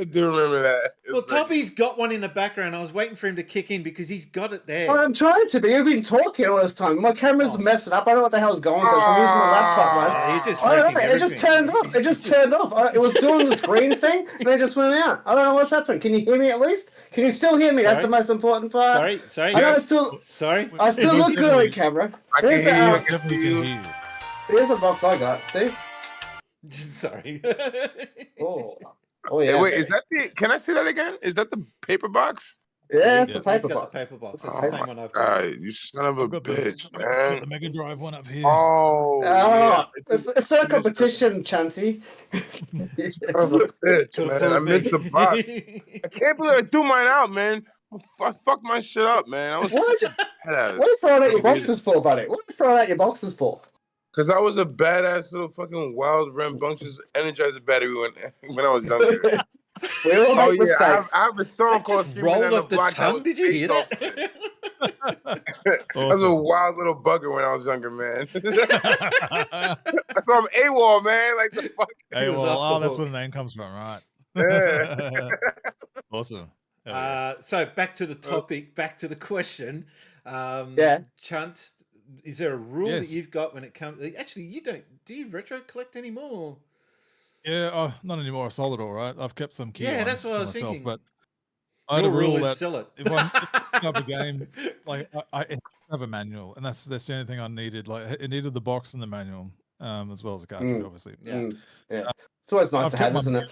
I do remember that. Well, Toppy's got one in the background. I was waiting for him to kick in because he's got it there. I'm trying to, but you've been talking all this time. My camera's messing up. I don't know what the hell's going on, so I'm using my laptop, man. You're just I don't know. wrecking It just turned off. It just turned off. It was doing the screen thing, and it just went out. I don't know what's happened. Can you hear me at least? Can you still hear me? That's the most important part. Sorry. I know I still look good on the camera. I can hear you. Here's the box I got. See? Sorry. Oh yeah. Hey, wait, is that the? Can I see that again? Is that the paper box? Yeah, it's the He's paper got box. the paper box. That's the same one I've got. You son of a bitch, Got man. the Mega Drive one up here. Oh, yeah. It's no competition, Chanty. Son of a bitch, man. I missed the box. I can't believe I threw mine out, man. I fucked my shit up, man. I was What are you throwing out your boxes for, buddy? What are you throwing out your boxes for? Because I was a badass little fucking wild rambunctious energizer battery when I was younger. We all make mistakes. I have a song called rolled Screaming Down off the Block. tongue. Did you hear that? I was a wild little bugger when I was younger, man. That's why I'm AWOL, man. Like the fuck. AWOL. That's where the name comes from, right? Yeah. Awesome. So back to the topic, back to the question. Chunt, is there a rule that you've got when it comes? Actually, you don't. Do you retro collect anymore? Yeah, not anymore. I sold it all, right? I've kept some key. Yeah, that's what I was thinking. But I had a Your rule rule is that sell it. if I'm picking up a game, like I have a manual, and that's the only thing I needed. Like it needed the box and the manual, as well as the cartridge, obviously. Yeah. It's always nice to have, isn't it?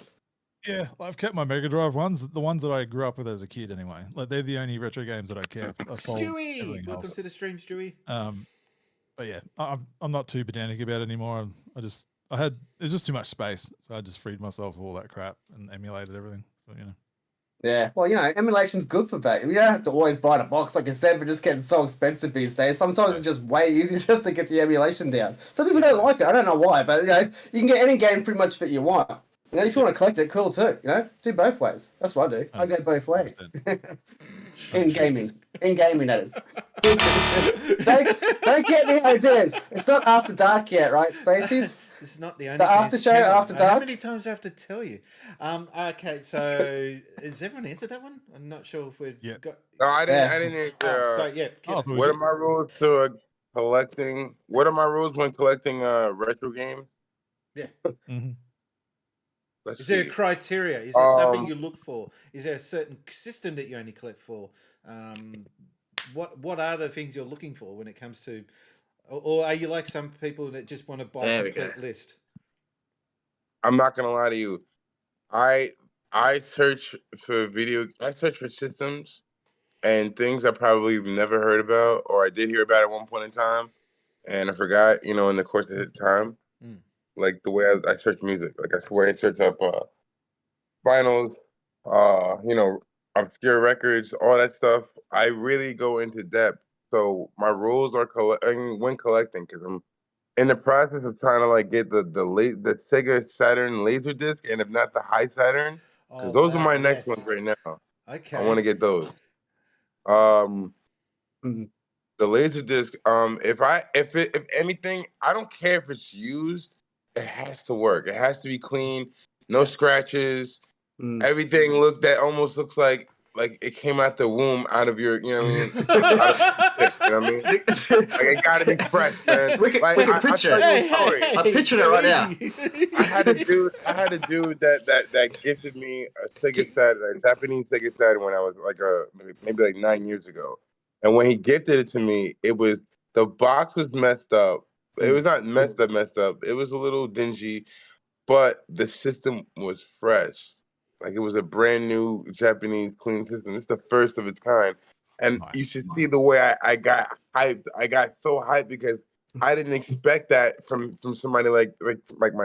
Yeah, I've kept my Mega Drive ones, the ones that I grew up with as a kid, anyway. Like they're the only retro games that I kept. I sold Stewie, everything welcome else. to the stream, Stewie. But yeah, I'm not too pedantic about it anymore. There's just too much space, so I just freed myself of all that crap and emulated everything. So Yeah, well, emulation's good for that. You don't have to always buy the box, like you said, but just getting so expensive these days. Sometimes it's just way easier just to get the emulation down. Some people don't like it. I don't know why, but you can get any game pretty much that you want. If you want to collect it, cool too. Do both ways. That's what I do. I go both ways. In gaming, that is. don't get the ideas. It's not after dark yet, right, Spacies? This is not the only the after show after dark. How many times do I have to tell you? Okay, so has everyone answered that one? I'm not sure if we've got. No, I didn't answer. So yeah. What are my rules to collecting? What are my rules when collecting retro games? Yeah. Let's Is there a see. criteria? Is there something you look for? Is there a certain system that you only collect for? What are the things you're looking for when it comes to, or are you like some people that just want to buy a complete list? I'm not gonna lie to you. I search for systems and things I probably never heard about, or I did hear about at one point in time, and I forgot. In the course of the time. Like the way I search music, like I swear I search up vinyls, obscure records, all that stuff. I really go into depth. So my rules are when collecting, because I'm in the process of trying to get the Sega Saturn Laserdisc, and if not the High Saturn, because those are my next ones right now. Okay, I want to get those. The Laserdisc. If anything, I don't care if it's used. It has to work. It has to be clean, no scratches. Everything almost looks like it came out the womb, out of your, you know what I mean? Like it gotta be fresh, man. We can picture it. I'm picturing it right now. I had a dude that gifted me a Sega Saturn, a Japanese Sega Saturn when I was maybe 9 years ago. And when he gifted it to me, the box was messed up. It was not messed up. It was a little dingy, but the system was fresh. Like it was a brand new Japanese clean system. It's the first of its kind. And you should see the way I got hyped. I got so hyped because I didn't expect that from somebody like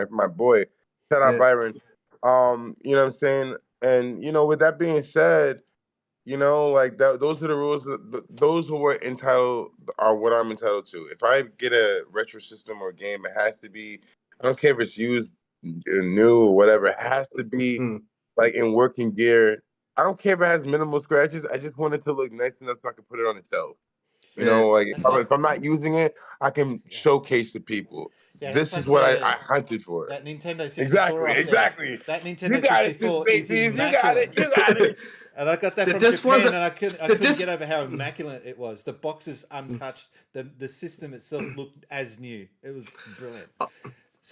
my boy. Shout out Byron. You know what I'm saying? And with that being said, You know, like those are the rules. Those who are entitled are what I'm entitled to. If I get a retro system or game, it has to be. I don't care if it's used, new or whatever. It has to be like in working gear. I don't care if it has minimal scratches. I just want it to look nice enough so I can put it on the shelf. You know, like if I'm not using it, I can showcase to people. Yeah, This that's is like what the- I hunted for. That Nintendo 64 Exactly. That Nintendo You got it, 64 is Spacies, immaculate. You got it. And I got that from This Japan, wasn't- and I couldn't get over how immaculate it was. The box is untouched. The system itself looked as new. It was brilliant.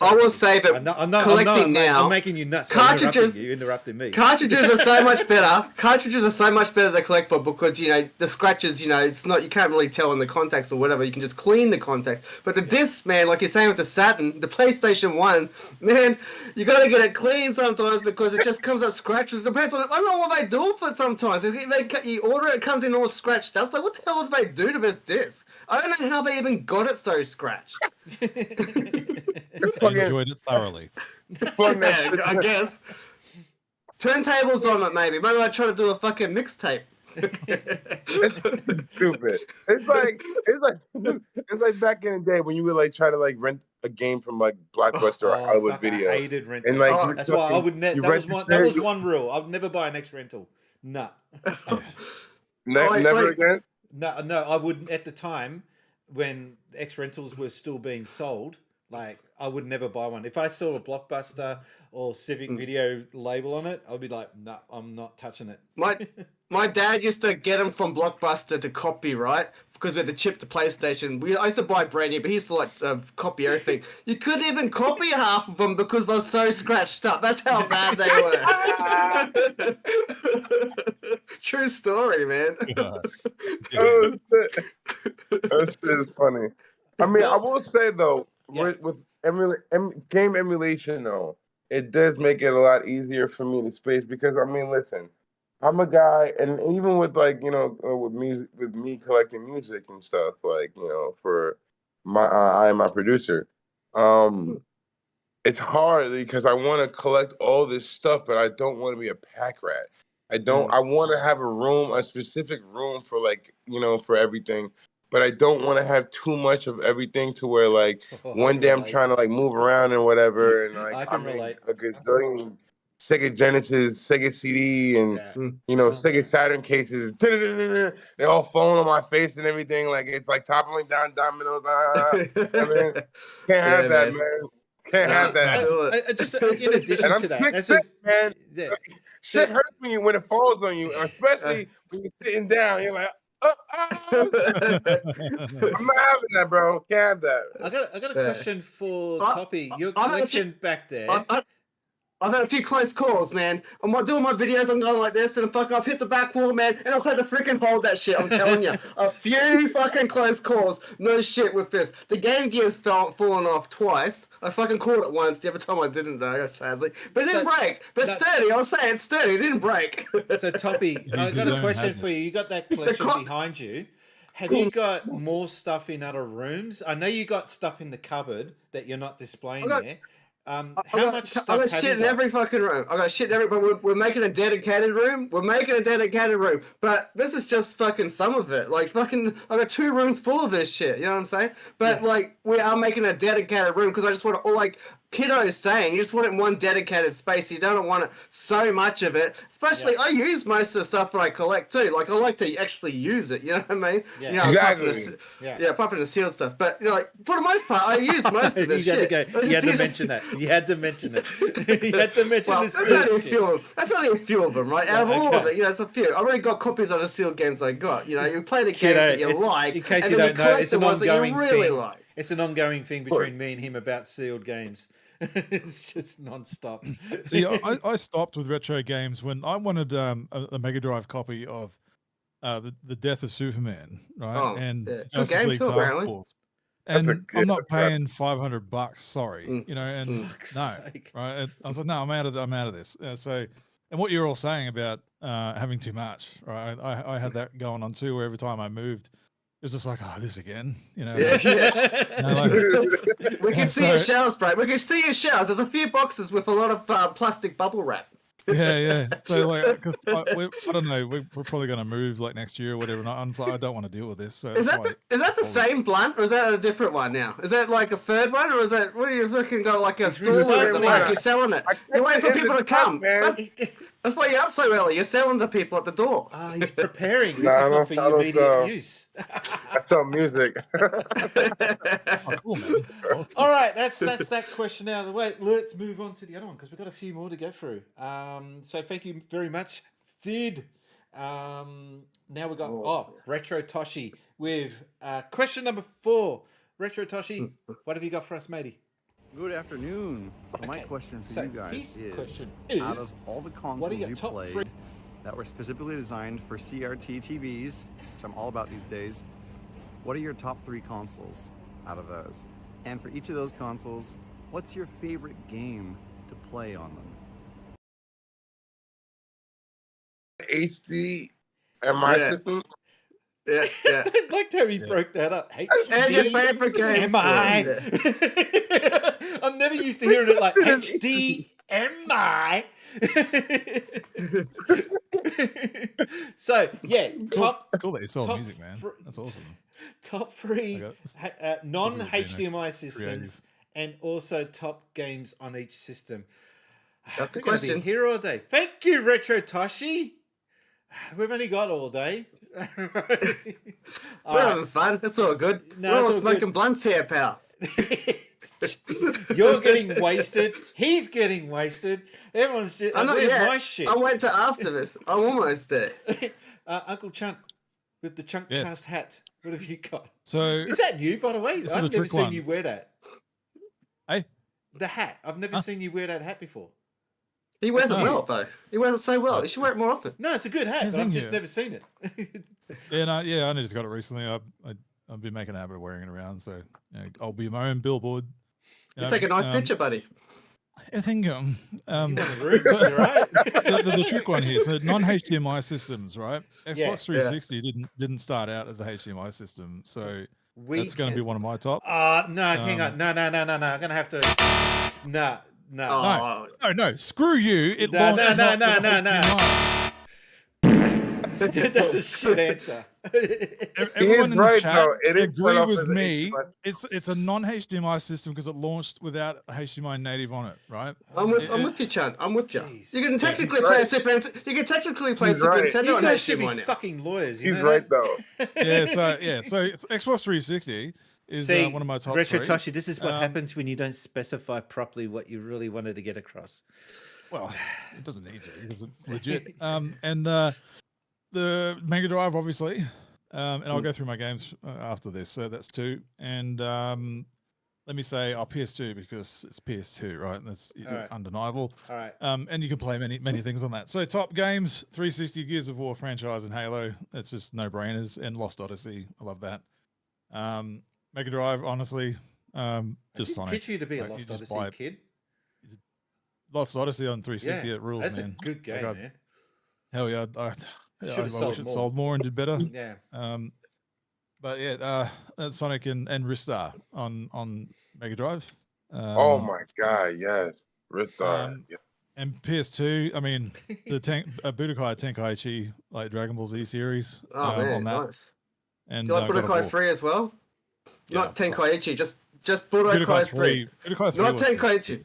I will say that collecting now, I'm making you nuts. by cartridges, you interrupting me. Cartridges are so much better. Cartridges are so much better to collect for because the scratches. It's not, you can't really tell in the contacts or whatever. You can just clean the contact. But the discs, man, like you're saying with the Saturn, the PlayStation 1, man, you got to get it clean sometimes because it just comes up scratches. Depends on it. I don't know what they do for it sometimes. If you order it, it comes in all scratched up. Like, what the hell did they do to this disc? I don't know how they even got it so scratched. I enjoyed it thoroughly. Yeah, I guess. Turntables on it, maybe. Maybe I try to do a fucking mixtape. It's stupid. It's like back in the day when you would like try to like rent a game from like Blockbuster or Hollywood Video. I hated rentals. And like that's why I would that was one rule. I would never buy an X rental. No. Never again. No, I wouldn't at the time when X rentals were still being sold. Like, I would never buy one. If I saw a Blockbuster or Civic Video label on it, I'd be like, no, I'm not touching it. My dad used to get them from Blockbuster to copy, right? Because we had to chip the PlayStation. I used to buy brand new, but he used to like copy everything. You couldn't even copy half of them because they're so scratched up. That's how bad they were. True story, man. Oh shit! That shit is funny. I mean, I will say though, with game emulation though, it does make it a lot easier for me to space because I mean, listen, I'm a guy, and even with like with me collecting music and stuff, like for my I am my producer. It's hard because I want to collect all this stuff, but I don't want to be a pack rat. I want to have a specific room for like for everything. But I don't want to have too much of everything to where like one day I'm trying to like move around and whatever, and like I relate a gazillion Sega Genesis, Sega CD, and Sega Saturn cases. They're all falling on my face and everything. Like it's like toppling down dominoes. I mean, can't have that, man. Can't have that. Just in addition to that, sick, man. Shit hurts me when it falls on you, especially when you're sitting down. You're like. I'm not having that, bro. Can't have that. I got a question for Toppy. Your collection back there. I've had a few close calls, man. I'm doing my videos, I'm going like this, and I've hit the back wall, man, and I've had to freaking hold that shit, I'm telling you. A few fucking close calls, no shit with this. The Game Gear's fallen off twice. I fucking called it once, the other time I didn't though, sadly. But it didn't break. But sturdy, I'll say it's sturdy, it didn't break. So Toppy, I got a question for you. You got that collection behind you. Have you got more stuff in other rooms? I know you got stuff in the cupboard that you're not displaying there. How much stuff I got shit in every fucking room. I got shit in every. But we're making a dedicated room. But this is just fucking some of it. Like fucking, I got 2 rooms full of this shit. You know what I'm saying? But like, we are making a dedicated room because I just want to, like Kiddo is saying, you just want it in one dedicated space. You don't want it so much of it. Especially, I use most of the stuff that I collect too. Like, I like to actually use it. You know what I mean? Yeah. Exactly. Apart from the sealed stuff. But like, for the most part, I use most of this shit. You had to mention that. You had to mention it. You had to mention the sealed shit. That's only a few of them, right? Out of all of it, it's a few. I already got copies of the sealed games I got. You play the games that you like, in case and you then don't know, it's the an ones that you ongoing really thing. like. It's an ongoing thing between me and him about sealed games. It's just non-stop. See, I stopped with retro games when I wanted a Mega Drive copy of the Death of Superman, right? And Justice League Task Force. And I'm not paying $500. Sorry, and right? And I was like, no, I'm out of this. So, and what you're all saying about having too much, right? I had that going on too, where every time I moved, it was just like, oh, this again, We can see your shelves, bro. We can see your shelves. There's a few boxes with a lot of plastic bubble wrap. Yeah. So like, because I don't know, we're probably going to move like next year or whatever. And I'm like, I don't want to deal with this. So Is that the same blunt, or is that a different one now? Is that like a third one, or is that what are you looking got like a store at the back? You're selling it. You're waiting for people to come. That's why you're up so early. You're selling to people at the door. Ah, he's preparing. This is not for immediate use. That's all music. Oh, cool, man. Awesome. All right, that's that question out of the way. Let's move on to the other one because we've got a few more to go through. So thank you very much, Fid. Now we got Retro Toshi with question number 4. Retro Toshi, what have you got for us, matey? Good afternoon. My question for you guys is, out of all the consoles you played that were specifically designed for CRT TVs, which I'm all about these days, what are your top 3 consoles out of those? And for each of those consoles, what's your favorite game to play on them? HDMI system? Yeah. I liked how he broke that up. And your favorite game? I'm never used to hearing it like HDMI. So yeah, cool that you saw music, man. That's awesome. Top 3 non-HDMI systems, and also top games on each system. That's the We're gonna question. be here all day. Thank you, Retro Toshi. We've only got all day. We're having fun. It's all good. No, We're it's all all smoking good. blunts here, pal. You're getting wasted. He's getting wasted. Everyone's just. Where's my shit? I'm waiting till after this. I'm almost there. Uncle Chunt with the Chuntcast hat. What have you got? So is that you, by the way? this is I've the never trick seen one. you wear that. Hey, the hat. I've never seen you wear that hat before. He wears it well, though. He wears it so well. You should wear it more often. No, it's a good hat, Yeah, but I've thank just you. never seen it. I only just got it recently. I've been making a habit of wearing it around, so I'll be my own billboard. You take a nice picture, buddy. Yeah, thank you. You're right. There's a trick one here. So non-HDMI systems, right? Xbox Yeah. 360 didn't start out as a HDMI system, so that's going to be one of my top. No, hang on. No. I'm gonna have to. No. No. Screw you. It No. HDMI. That's a shit answer. Everyone in the right, chat though. It is agree set up with as a me. HDMI. It's a non-HDMI system because it launched without a HDMI native on it, right? I'm with you, Chunt. I'm with you. Jeez. You can technically play a Super Nintendo. You can technically play He's Super right. Nintendo You on guys should be HDMI now. fucking lawyers. You He's know right, that? though. So Xbox 360 is See, one of my top Retro 3. Toshi, this is what happens when you don't specify properly what you really wanted to get across. Well, it doesn't need to because it's legit. And the Mega Drive, obviously, and I'll go through my games after this. So that's 2. And let me say, PS2 because it's PS2, right? That's right. undeniable. All right. And you can play many things on that. So top games: 360, Gears of War franchise, and Halo. That's just no brainers. And Lost Odyssey, I love that. Mega Drive, honestly, just Sonic. Picture you to be a Like, you Lost just Odyssey buy it. kid. Lost Odyssey on 360, it rules, that's man. a good game, Like, man. Hell yeah! I Should've wish sold it more. sold more and did better. Yeah. But yeah, that's Sonic and Ristar on Mega Drive. Oh my god, yes. Ristar. Yeah. And PS2. I mean, the Budokai Tenkaichi like Dragon Ball Z series. Oh man, on that. nice. And Do you like God of Budokai War. 3 as well? Not Yeah, Tenkaichi, just Budokai 3. Budokai 3 Not was good. Tenkaichi.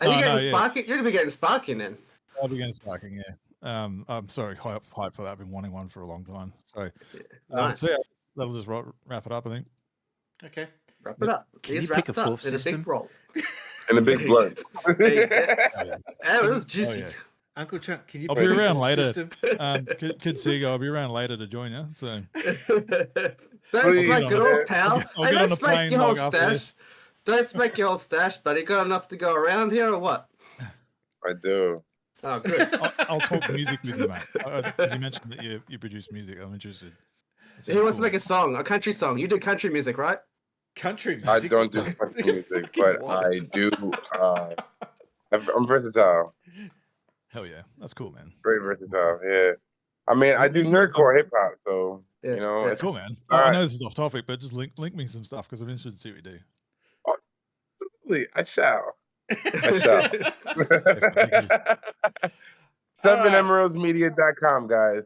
Are you No, getting yeah. sparking? You're gonna be getting sparking then. I'll be getting sparking, yeah. I'm sorry, hype for that. I've been wanting one for a long time. So, Nice. so yeah, that'll just wrap it up, I think. Okay. Wrap it up. Can He's you pick wrapped a up fourth in a system? big roll. And a big blood. Oh, this is juicy. yeah. Uncle Chuck, can you I'll pick be a around fourth later. system? Kid SEGA, I'll be around later to join you. So Don't Please, smoke it all, pal. I'll Hey, get on don't the smoke plane your whole log after stash. this. Don't smoke your whole stash, buddy. Got enough to go around here or what? I do. Oh, good. I'll talk music with you, mate. Because you mentioned that you produce music. I'm interested. He wants to make a song, a country song. You do country music, right? Country music? I don't do country music, but I do. I'm versatile. Hell yeah, that's cool, man. Very versatile. Yeah. I mean, I do nerdcore hip hop, so Yeah, you know. yeah. It's, Cool, man. All I right. know this is off topic, but just link me some stuff because I'm interested to see what you do. absolutely, I shall. I shall. 7emeraldsmedia.com, guys.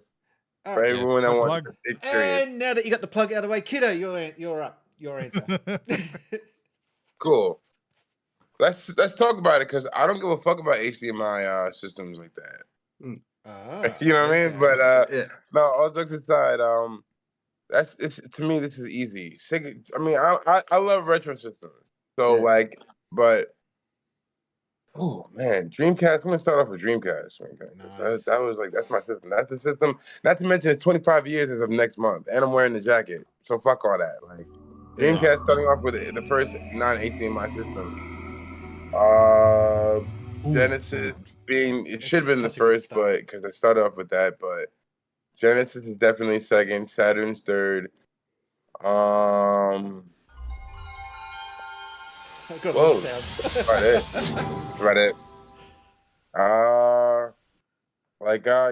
All For right. everyone that good wants plug. to experience. And now that you got the plug out of the way, kiddo, you're up. Your answer. Cool. Let's talk about it because I don't give a fuck about HDMI systems like that. You know what I mean? But no, all jokes aside, to me this is easy. I mean, I love retro systems. So like, but oh man, Dreamcast. I'm gonna start off with Dreamcast. Nice. That was like that's my system. That's the system. Not to mention it's 25 years as of next month, and I'm wearing the jacket. So fuck all that. Like Dreamcast starting off with the first non-HDMI system. Genesis it should have been the first, but because I started off with that, but Genesis is definitely second, Saturn's third. Whoa, that's about it.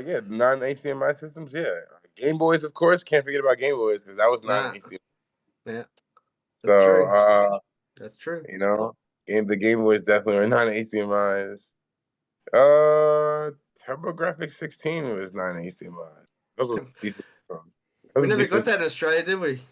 Yeah, non-HDMI systems, Game Boys, of course, can't forget about Game Boys because that was non-HDMI. Yeah, that's true. That's true. You know, the Game Boys definitely are non-HDMIs. TurboGrafx 16 was non-HDMI. Those were decent. We never got that in Australia, did we?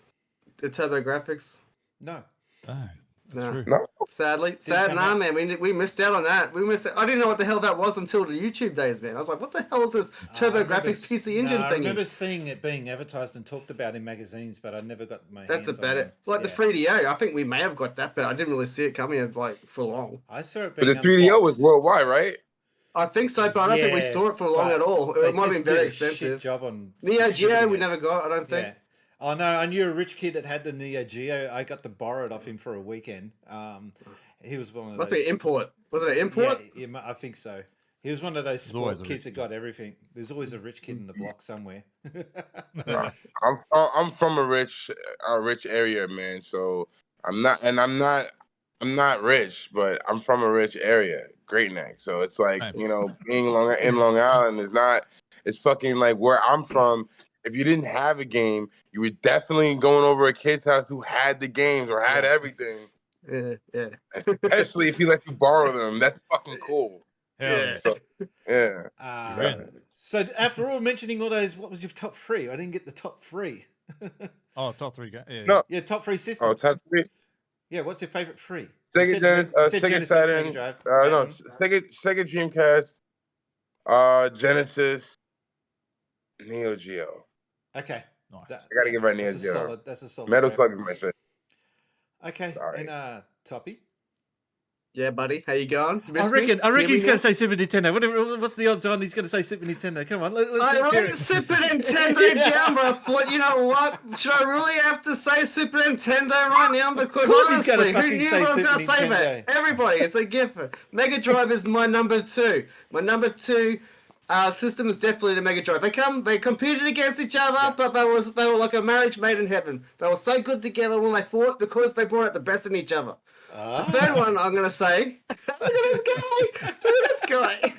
The TurboGrafx. No. That's true. No. Sadly, man. We missed out on that. I didn't know what the hell that was until the YouTube days, man. I was like, what the hell is this TurboGrafx PC Engine thingy? I remember seeing it being advertised and talked about in magazines, but I never got my hands on it. That's about it. Like the 3DO, I think we may have got that, but I didn't really see it coming for long. I saw it But being the 3DO was worldwide, right? I think so, but I don't think we saw it for long at all. It might have been very expensive. Job on Neo Geo, we never got, I don't think. Yeah. Oh no, I knew a rich kid that had the Neo Geo. I got to borrow it off him for a weekend. He was one of those. Must be an import. Was it an import? Yeah, I think so. He was one of those sport kids that got everything. There's always a rich kid in the block somewhere. I'm from a rich area, man. So I'm not rich, but I'm from a rich area, Great Neck. So it's like being in Long Island is not. It's fucking like where I'm from. If you didn't have a game, you were definitely going over a kid's house who had the games or had everything. Yeah. Especially if he lets you borrow them. That's fucking cool. So after all mentioning all those, what was your top three? I didn't get the top three. Top three. Yeah, top three systems. Oh, top three? Yeah, what's your favorite three? Sega Genesis, Saturn. Mega Drive, No, Sega Dreamcast, Genesis, Neo Geo. Okay. Nice. I gotta give my Neo Geo. That's a solid. Metal Slug is my favorite. Okay. Sorry. And Toppy? Yeah, buddy. How you going? I reckon he's going to say Super Nintendo. What's the odds on he's going to say Super Nintendo? Come on, let's wrote Super Nintendo down, but I thought, you know what? Should I really have to say Super Nintendo right now? Because honestly, who knew I was going to say that? Everybody, it's a gift. Mega Drive is my number two. My number two system is definitely the Mega Drive. They competed against each other, but they were like a marriage made in heaven. They were so good together when they fought because they brought out the best in each other. The third one I'm going to say, look at this guy.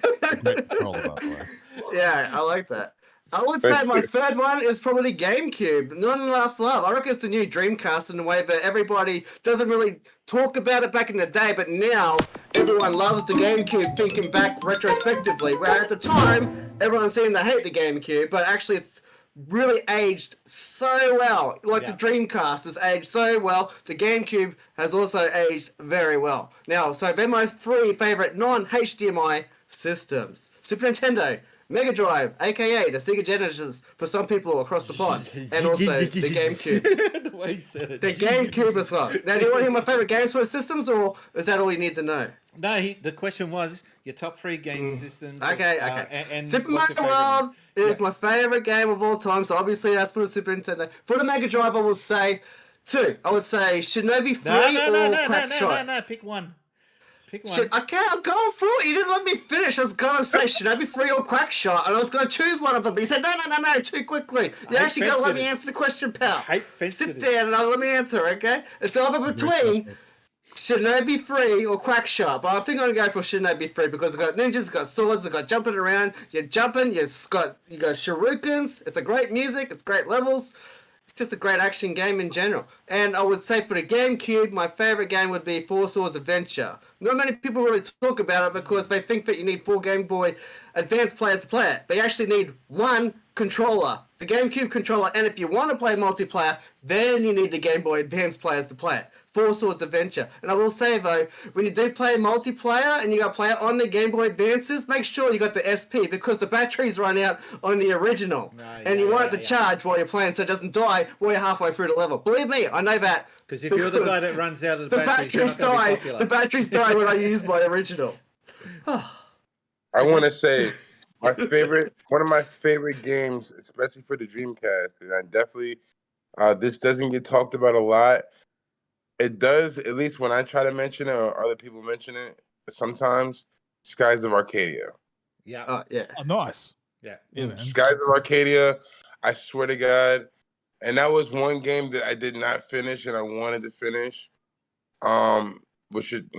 Yeah, I like that. I would say my third one is probably GameCube. Not enough love. I reckon it's the new Dreamcast in a way that everybody doesn't really talk about it back in the day, but now everyone loves the GameCube thinking back retrospectively, where at the time, everyone seemed to hate the GameCube, but actually it's really aged so well. Like the Dreamcast has aged so well. The GameCube has also aged very well. Now, so they're my three favorite non-HDMI systems. Super Nintendo, Mega Drive, aka the Sega Genesis for some people across the pond, and also the GameCube. The way he said it. The GameCube as well. Now, do you want to hear my favorite games for the systems, or is that all you need to know? No, the question was your top three game systems. Okay. And Super Mario World is my favorite game of all time, so obviously that's for the Super Nintendo. For the Mega Drive, I will say two. I would say Shinobi 3 or Quackshot. No, pick one. I'm going through it. You didn't let me finish. I was going to say Shinobi 3 or Quackshot, and I was going to choose one of them. But you said, no, too quickly. You actually got to let me answer the question, pal. Sit there and let me answer, okay? It's either between Shinobi 3 or Quackshot, but I think I'm going to go for Shinobi 3 because it's got ninjas, it's got swords, it's got jumping around. You're jumping, you got shurikens. It's a great music, it's great levels. It's just a great action game in general. And I would say for the GameCube, my favorite game would be Four Swords Adventure. Not many people really talk about it because they think that you need 4 Game Boy advanced players to play it. They actually need one controller, the GameCube controller, and if you want to play multiplayer, then you need the Game Boy Advance players to play it. Four Swords Adventure. And I will say though, when you do play multiplayer and you gotta play it on the Game Boy Advances, make sure you got the SP because the batteries run out on the original. And you want it to charge while you're playing so it doesn't die while you're halfway through the level. Believe me, I know that. Because if you're the guy that runs out of the batteries, you're not gonna be popular. The batteries die when I use my original. I want to say one of my favorite games, especially for the Dreamcast, and I definitely, this doesn't get talked about a lot. It does, at least when I try to mention it or other people mention it, sometimes, Skies of Arcadia. Yeah. Yeah. Oh, nice. Yeah. Man. Skies of Arcadia, I swear to God. And that was one game that I did not finish and I wanted to finish. Which should,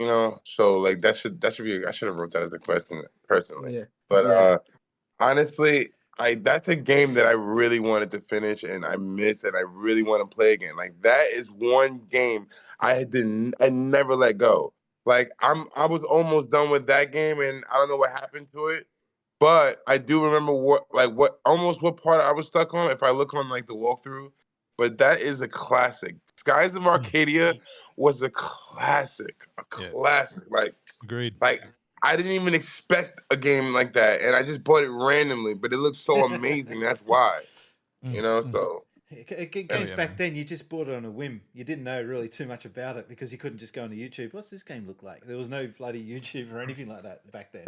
so like that should be, I should have wrote that as a question personally. Yeah. But honestly, that's a game that I really wanted to finish and I missed and I really want to play again. Like that is one game I never let go. Like I was almost done with that game and I don't know what happened to it, but I do remember what part I was stuck on if I look on like the walkthrough. But that is a classic. Skies of Arcadia was a classic. Like agreed. Like I didn't even expect a game like that, and I just bought it randomly. But it looked so amazing. That's why, So games back then, you just bought it on a whim. You didn't know really too much about it because you couldn't just go onto YouTube. What's this game look like? There was no bloody YouTube or anything like that back then.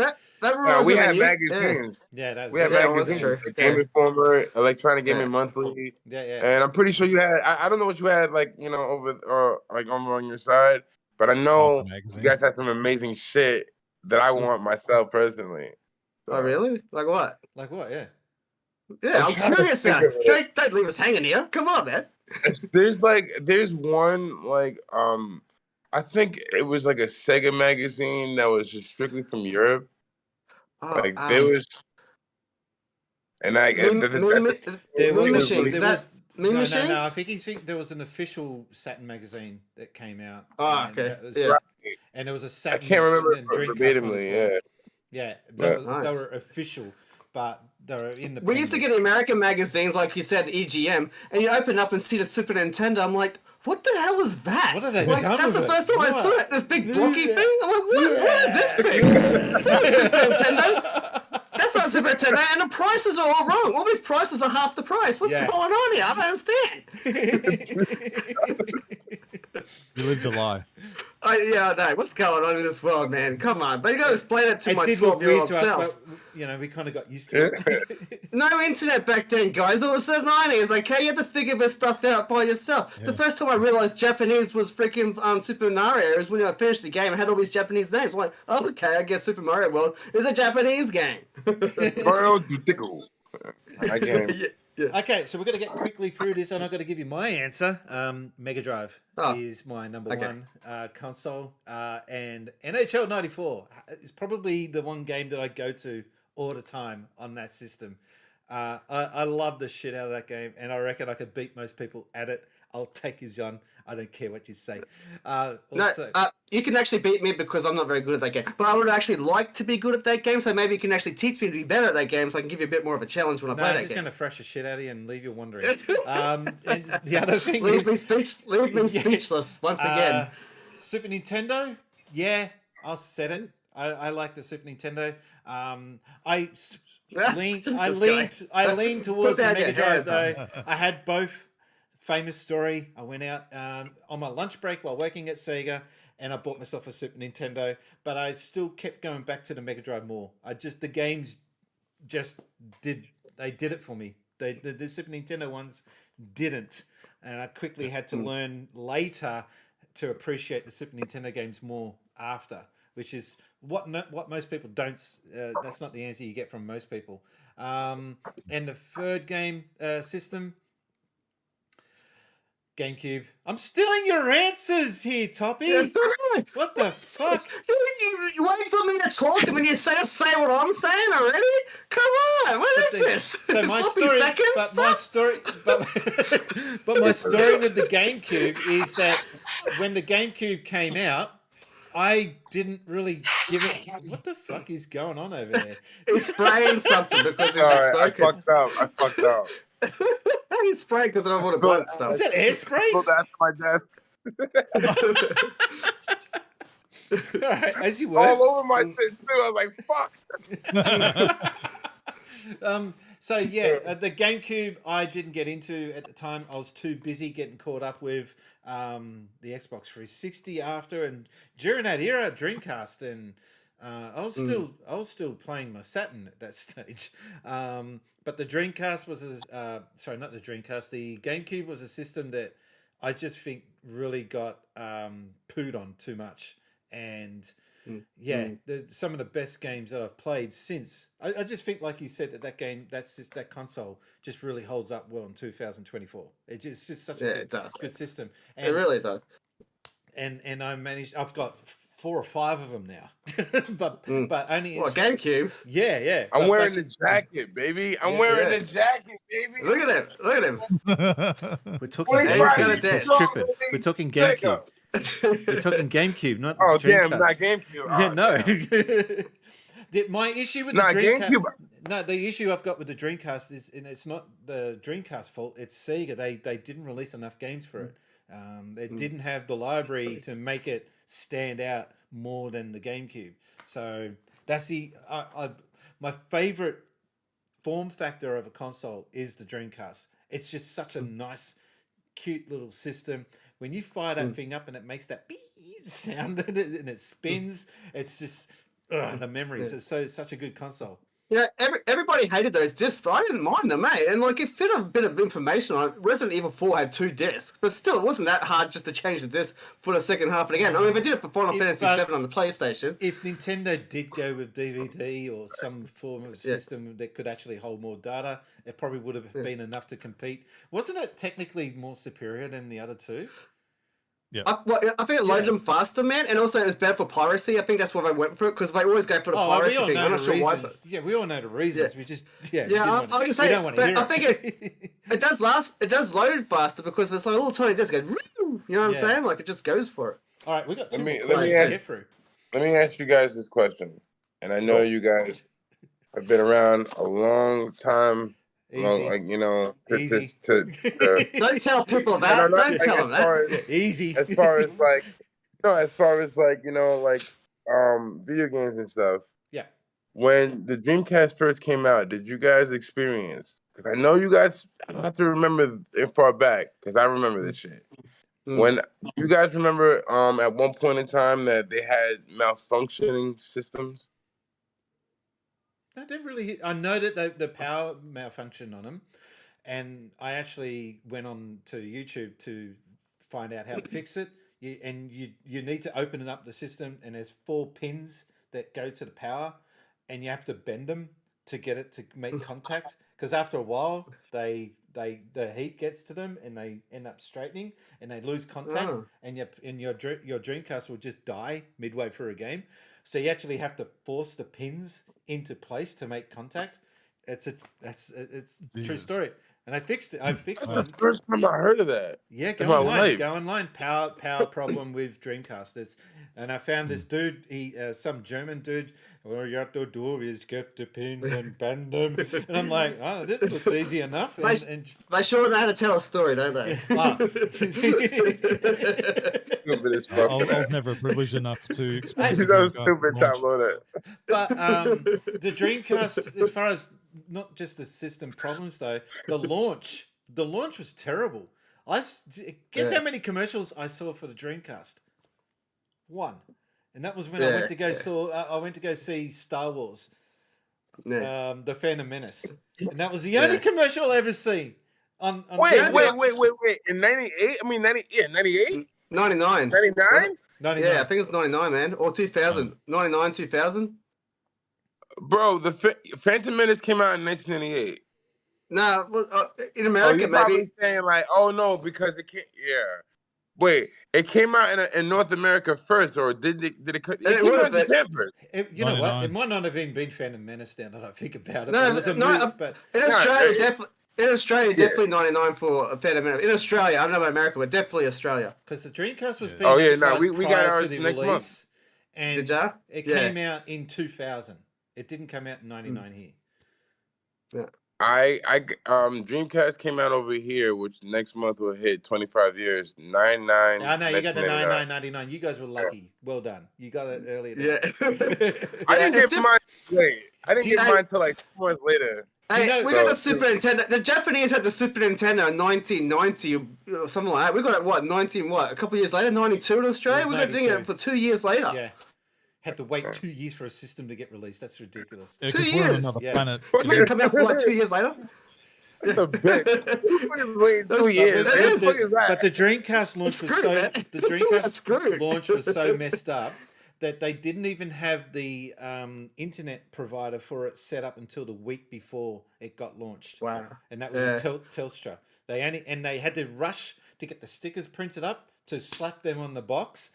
We had magazines. Yeah, we had magazines. Game Informer, Electronic Gaming Monthly. Yeah. And I'm pretty sure you had. I don't know what you had over on your side, but I know you guys had some amazing shit that I want myself personally. Oh really? Like what? Like what? Yeah. Yeah, I'm curious now. Don't leave us hanging here. Come on, man. There's one I think it was like a Sega magazine that was just strictly from Europe. There was, and Moon Machines. Moon Machines? No. I think there was an official Saturn magazine that came out. Oh, okay. And there was a Saturn. I can't remember verbatimly. Yeah. They were official. But they're in the. We used to get American magazines, like you said, EGM, and you open up and see the Super Nintendo. I'm like, what the hell is that? What are they? That's the first time I saw it. This big blocky thing. I'm like, what is this thing? It's not a Super Nintendo. That's not a Super Nintendo, and the prices are all wrong. All these prices are half the price. What's going on here? I don't understand. You lived a lie. I know. What's going on in this world, man? Come on. But you got to explain it to my 12-year-old self. But, we kind of got used to it. No internet back then, guys. It was the 90s, okay? You had to figure this stuff out by yourself. Yeah. The first time I realized Japanese was freaking Super Mario is when I finished the game. I had all these Japanese names. I'm like, oh, okay, I guess Super Mario World is a Japanese game. Mario Dutico. I can't. Yeah. Okay, so we're going to get quickly through this, and I've got to give you my answer. Mega Drive is my number one console, and NHL 94 is probably the one game that I go to all the time on that system. I love the shit out of that game, and I reckon I could beat most people at it. I'll take his on. I don't care what you say. You can actually beat me because I'm not very good at that game. But I would actually like to be good at that game, so maybe you can actually teach me to be better at that game so I can give you a bit more of a challenge when I play that game. I'm just going to thrash the shit out of you and leave you wondering. And the other thing leave me speechless once again. Super Nintendo? Yeah, I'll set it. I like the Super Nintendo. I lean towards the Mega Drive, though. I had both. Famous story. I went out on my lunch break while working at Sega, and I bought myself a Super Nintendo. But I still kept going back to the Mega Drive more. The games just did it for me. The Super Nintendo ones didn't, and I quickly had to learn later to appreciate the Super Nintendo games more after, which is what most people don't. That's not the answer you get from most people. And the third game system. GameCube. I'm stealing your answers here, Toppy. What the fuck? You wait for me to talk, and when you say what I'm saying already? Come on, what is this? So my story, but my story with the GameCube is that when the GameCube came out, I didn't really give it. What the fuck is going on over there? He's spraying something because he's Sorry, I smoking. fucked up. He's spraying because of all the blunt stuff. Is that hairspray? Pulled that to my desk. All right, as you were. All over my shit too. I was like, fuck. So yeah, the GameCube I didn't get into at the time. I was too busy getting caught up with the Xbox 360 after, and during that era, Dreamcast, and I was still playing my Saturn at that stage. But the Dreamcast was sorry, not the Dreamcast. The GameCube was a system that I just think really got pooed on too much, and some of the best games that I've played since. I just think, like you said, that console just really holds up well in 2024. It's just such a good system. And, it really does. And I've got 4 or 5 of them now, but only GameCubes. Yeah. I'm wearing the jacket, baby. I'm wearing the jacket, baby. Look at him. We're talking GameCube. Strip it. We're talking GameCube. We're talking GameCube, not Dreamcast. Damn, not GameCube. Yeah, no. My issue with the Dreamcast. GameCube. No, the issue I've got with the Dreamcast is, and it's not the Dreamcast fault. It's Sega. They didn't release enough games for it. They didn't have the library to make it stand out more than the GameCube. So that's my favorite form factor of a console is the Dreamcast. It's just such a nice, cute little system. When you fire that thing up and it makes that beep sound and it spins, it's just the memories. It's such a good console. You know, everybody hated those discs, but I didn't mind them, mate. And like, it fit a bit of information on it. Resident Evil 4 had 2 discs, but still, it wasn't that hard just to change the disc for the second half of the game. I mean, if they did it for Final Fantasy 7 on the PlayStation. If Nintendo did go with DVD or some form of system that could actually hold more data, it probably would have been enough to compete. Wasn't it technically more superior than the other two? Yeah, I think it loaded them faster, man, and also it was bad for piracy. I think that's why they went for it, because they always go for the piracy thing. I'm not sure why. But... Yeah, we all know the reasons. We just I just say, but I think it does last. It does load faster because it's like a little tiny disc goes. You know what I'm saying? Like it just goes for it. All right, we got two let me ask you guys this question, and I know you guys have been around a long time. Easy. Like, you know, don't tell people that. Don't tell them that. Easy. As far as like, you know, like video games and stuff. Yeah. When the Dreamcast first came out, did you guys experience? Because I know you guys have to remember it far back, because I remember this shit. When you guys remember at one point in time that they had malfunctioning systems. I didn't really. I know that the power malfunctioned on them, and I actually went on to YouTube to find out how to fix it. You need to open up the system, and there's 4 pins that go to the power, and you have to bend them to get it to make contact. Because after a while, the heat gets to them, and they end up straightening, and they lose contact, and your Dreamcast will just die midway through a game. So you actually have to force the pins into place to make contact. It's a true story, and I fixed it. That's the first time I heard of that. Yeah, go online. Power problem with Dreamcast. And I found this dude. Some German dude. All you have to do is get the pins and bend them. And I'm like, oh, this looks easy enough. They sure know how to tell a story, don't they? I was never privileged enough to experience it. But the Dreamcast, as far as not just the system problems though, the launch was terrible. Guess how many commercials I saw for the Dreamcast? 1. And that was when I went to go see Star Wars, The Phantom Menace, and that was the only commercial I ever seen. Wait! In 98? I mean, 98? 99. 99? Yeah, I think it's 99, man, or 2000. 99, 2000. Bro, the Phantom Menace came out in 1998. No, well, in America, maybe. Saying like, oh no, because it can't. Yeah. Wait, it came out in North America first, or did it came out in Japan first? You know what? It might not have even been Phantom Menace now that I think about it. In Australia, definitely 99 for a Phantom Menace. In Australia, I don't know about America, but definitely Australia. Because the Dreamcast was being we got ours to the next release. month. and Did ya? it Yeah. came out in 2000. It didn't come out in 99 here. Yeah. Dreamcast came out over here, which next month will hit 25 years. 99. I know you got the 1999. 99.99. You guys were lucky. Well done. You got it earlier. Yeah. I didn't get mine late. I didn't Do you- get mine till like 2 months later. Hey, know- we got the Super Nintendo. The Japanese had the Super Nintendo in 1990 or something like that. We got it, what, 19, what, a couple of years later? 92 in Australia? It was We got it 92. for 2 years later. Yeah. Had to wait 2 years for a system to get released. That's ridiculous. Yeah, 2 'cause we're on years. another Yeah. planet. It didn't come out for like 2 years later. That's a bit. Wait 2 years. That What is- the fuck is that? But the Dreamcast launch was Screwed, so man. the Dreamcast Screwed. launch was so messed up that they didn't even have the internet provider for it set up until the week before it got launched. Wow. And that was Yeah. Telstra. They had to rush to get the stickers printed up to slap them on the box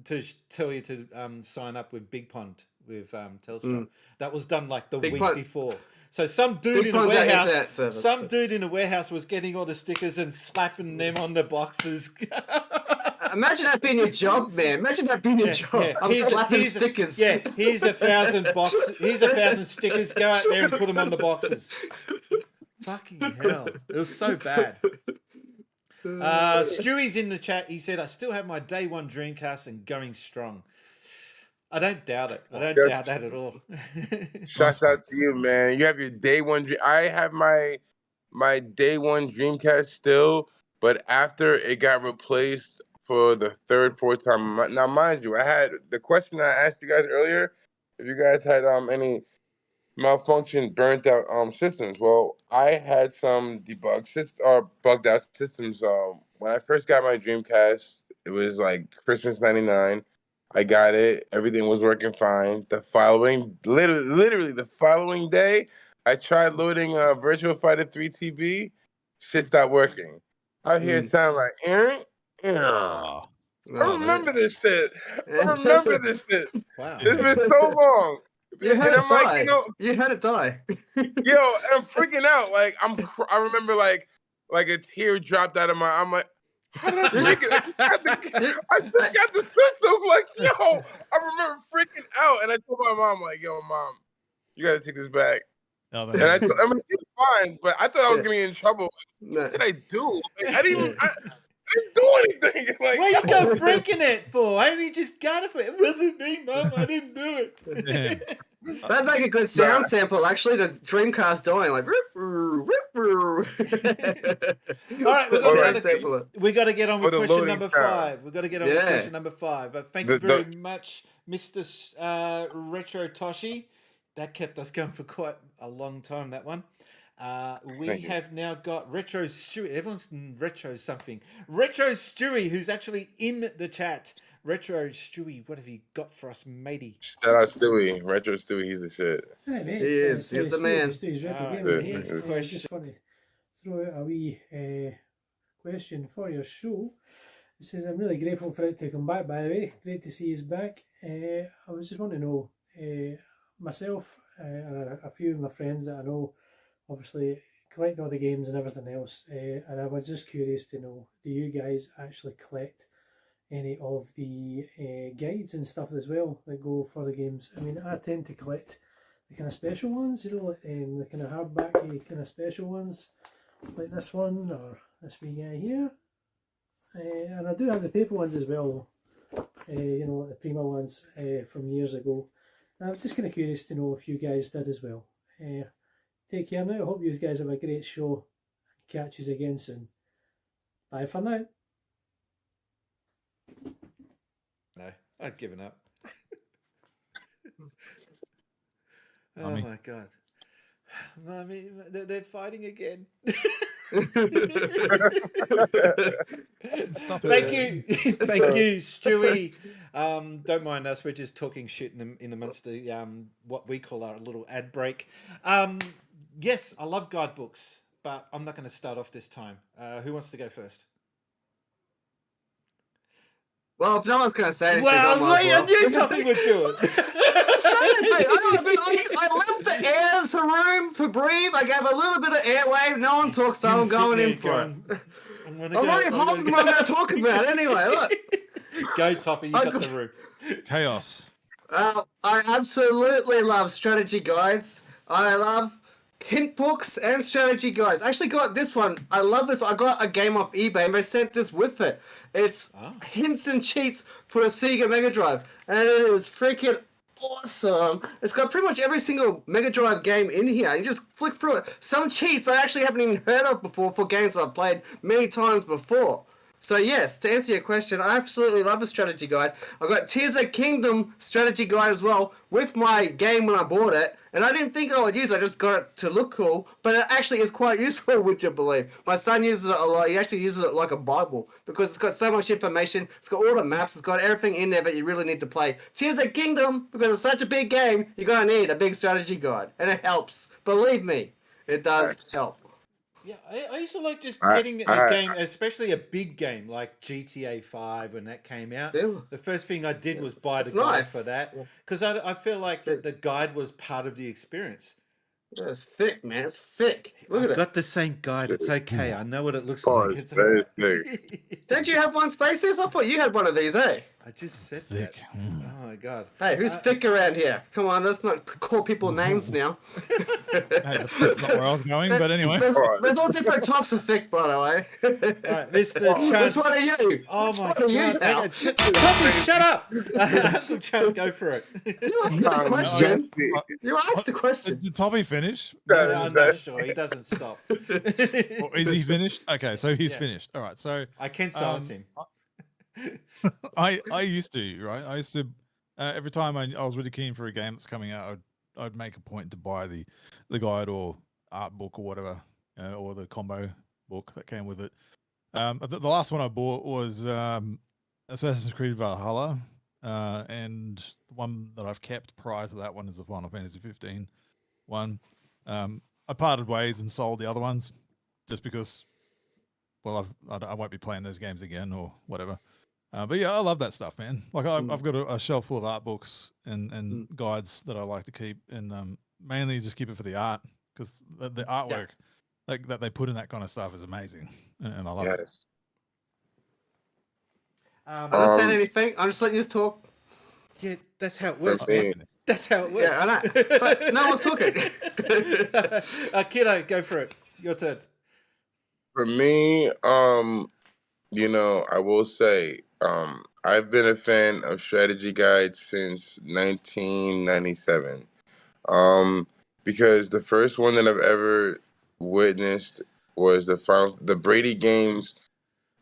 to tell you to sign up with Big Pond with Telstra. That was done like the Big week Pond- before. So some dude Big in a Pond's our internet warehouse, service. some dude in a warehouse was getting all the stickers and slapping them on the boxes. Imagine that being your job, man. Imagine that being your job. I'm slapping stickers. Yeah, here's 1,000 boxes. Here's 1,000 stickers. Go out there and put them on the boxes. Fucking hell! It was so bad. Stewie's in the chat. He said, "I still have my day one Dreamcast and going strong." I don't doubt it. I don't doubt that at all. Shouts out to you, man. You have your day one. I have my day one Dreamcast still, but after it got replaced for the third, fourth time. Now, mind you, I had the question I asked you guys earlier. If you guys had any malfunction, burnt out systems. Well, I had some bugged out systems. When I first got my Dreamcast, it was like Christmas '99. I got it. Everything was working fine. Literally the following day, I tried loading Virtua Fighter 3 TB. Shit stopped working. I hear it sound like, I remember this shit. Wow. Wow. It's been so long. You had And it die. You had it die. Yo, and I'm freaking out. Like I remember like a tear dropped out of my. I'm like, how did I break it? I just got the system. Like, yo, I remember freaking out, and I told my mom, like, yo, mom, you gotta take this back. Oh, And I mean, she was fine, but I thought I was gonna get in trouble. What did I do? Like, I didn't even. I didn't do anything. Like, Where you go breaking it for? I only just got it for it. It wasn't me, Mum. I didn't do it. That'd make a good sound sample, actually. The Dreamcast dying, like. All right, we got to get on with question number 5. We got to get on with question number 5. But thank you very much, Mr. Retro Toshi. That kept us going for quite a long time. That one. We have now got Retro Stewie. Everyone's Retro something. Retro Stewie, who's actually in the chat. Retro Stewie, what have you got for us, matey? Shout out Stewie. Retro Stewie, he's the shit. Hey, mate. He is. He's the man. Stewie's retro Alright, games. so here's the I just want to throw out a wee question for your show. It says, I'm really grateful for it to come back, by the way. Great to see you back. I was just wanting to know, myself and a few of my friends that I know, obviously collect all the games and everything else, and I was just curious to know, do you guys actually collect any of the guides and stuff as well that go for the games? I mean, I tend to collect the kind of special ones, you know, like the kind of hardbacky kind of special ones, like this one or this wee guy here, and I do have the paper ones as well, you know, like the Prima ones from years ago. I was just kind of curious to know if you guys did as well. Take care now. I hope you guys have a great show. Catch you again soon. Bye for now. No, I'd given up. Oh Mummy. my god. Mummy, they're fighting again. Thank you, Stewie. Don't mind us. We're just talking shit in amongst the what we call our little ad break. Yes, I love guidebooks, but I'm not going to start off this time. Who wants to go first? Well, if no one's going to say anything, Well, I knew Toppy would do it. I left the airs for room to breathe. I gave a little bit of airwave. No one talks, so I'm going in for it. I'm already holding what I'm going to talk about anyway. Look. Go, Toppy. You got the room. Chaos. I absolutely love strategy guides. I love hint books and strategy guides. I actually got this one. I love this. I got a game off eBay and they sent this with it. It's hints and cheats for the Sega Mega Drive. And it is freaking awesome. It's got pretty much every single Mega Drive game in here. You just flick through it. Some cheats I actually haven't even heard of before for games I've played many times before. So yes, to answer your question, I absolutely love a strategy guide. I've got Tears of the Kingdom strategy guide as well with my game when I bought it. And I didn't think I would use it, I just got it to look cool. But it actually is quite useful, would you believe? My son uses it a lot. He actually uses it like a Bible because it's got so much information. It's got all the maps. It's got everything in there that you really need to play. Tears of the Kingdom, because it's such a big game, you're going to need a big strategy guide. And it helps. Believe me, it does help. Yeah, I used to like just I- getting a I- game, especially a big game like GTA 5 when that came out. Yeah. The first thing I did was buy the It's guide nice. for that because I feel like the guide was part of the experience. Yeah, it's thick, man. It's thick. Look at I've it. got the same guide. It's okay. I know what it looks Oh, like. it's It's very alright. thick. Don't you have one, Spaces? I thought you had one of these, eh? I just said Thick. that. Oh my god. Hey, who's thick around here? Come on, let's not call people names now. Hey, that's not where I was going, but anyway. There's all different types of thick, by the way. All right, Mr. Chunt. Which one are you? Oh Which my one are you god. now? Toppy, shut up. Uncle Chunt, go for it. You asked the question. You asked the question. Did Toppy finish? No, I'm not sure. He doesn't stop. Or is he finished? Okay, so he's finished. All right, so I can silence him. I used to, right? I used to every time I was really keen for a game that's coming out, I'd make a point to buy the guide or art book or whatever, or the combo book that came with it. The last one I bought was Assassin's Creed Valhalla, and the one that I've kept prior to that one is the Final Fantasy 15 one. I parted ways and sold the other ones just because, well, I won't be playing those games again or whatever. But yeah, I love that stuff, man. Like I've got a shelf full of art books and guides that I like to keep, and mainly just keep it for the art because the artwork like that they put in that kind of stuff is amazing, and I love it. I'm not saying anything. I'm just letting you talk. Yeah, that's how it works, For me- man. That's how it works. Yeah, I know. But no one's talking. Kiddo, go for it. Your turn. For me, you know, I will say, I've been a fan of strategy guides since 1997. Because the first one that I've ever witnessed was the Brady Games,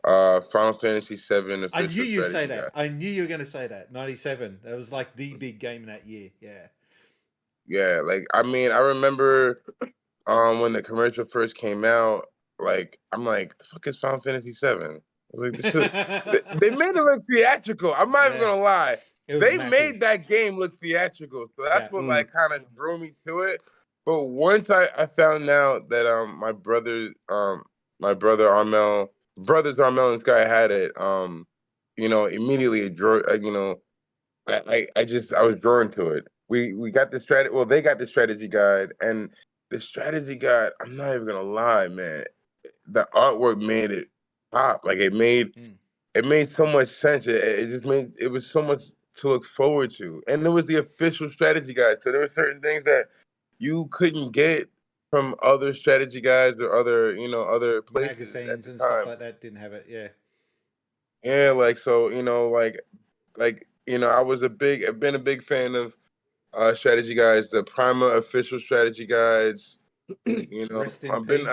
Final Fantasy VII. I knew you'd say strategy that. guide. I knew you were going to say that. 97. That was like the big game that year. Yeah. Yeah, like I mean, I remember when the commercial first came out, like I'm like, the fuck is Final Fantasy VII? Like, they made it look theatrical. I'm not even gonna lie. They made that game look theatrical, so that's what like kind of drew me to it. But once I found out that my brothers Armel and Sky had it, you know, immediately it drew, you know, I was drawn to it. We got the strategy. Well, they got the strategy guide, and the strategy guide. I'm not even gonna lie, man. The artwork made it pop. Like it made so much sense. It was so much to look forward to, and it was the official strategy guide. So there were certain things that you couldn't get from other strategy guides or other places Magazines and stuff like that didn't have it. Yeah. Yeah, like so, you know, like you know, I've been a big fan of strategy guides, the Prima official strategy guides. You know, Rest in I peace.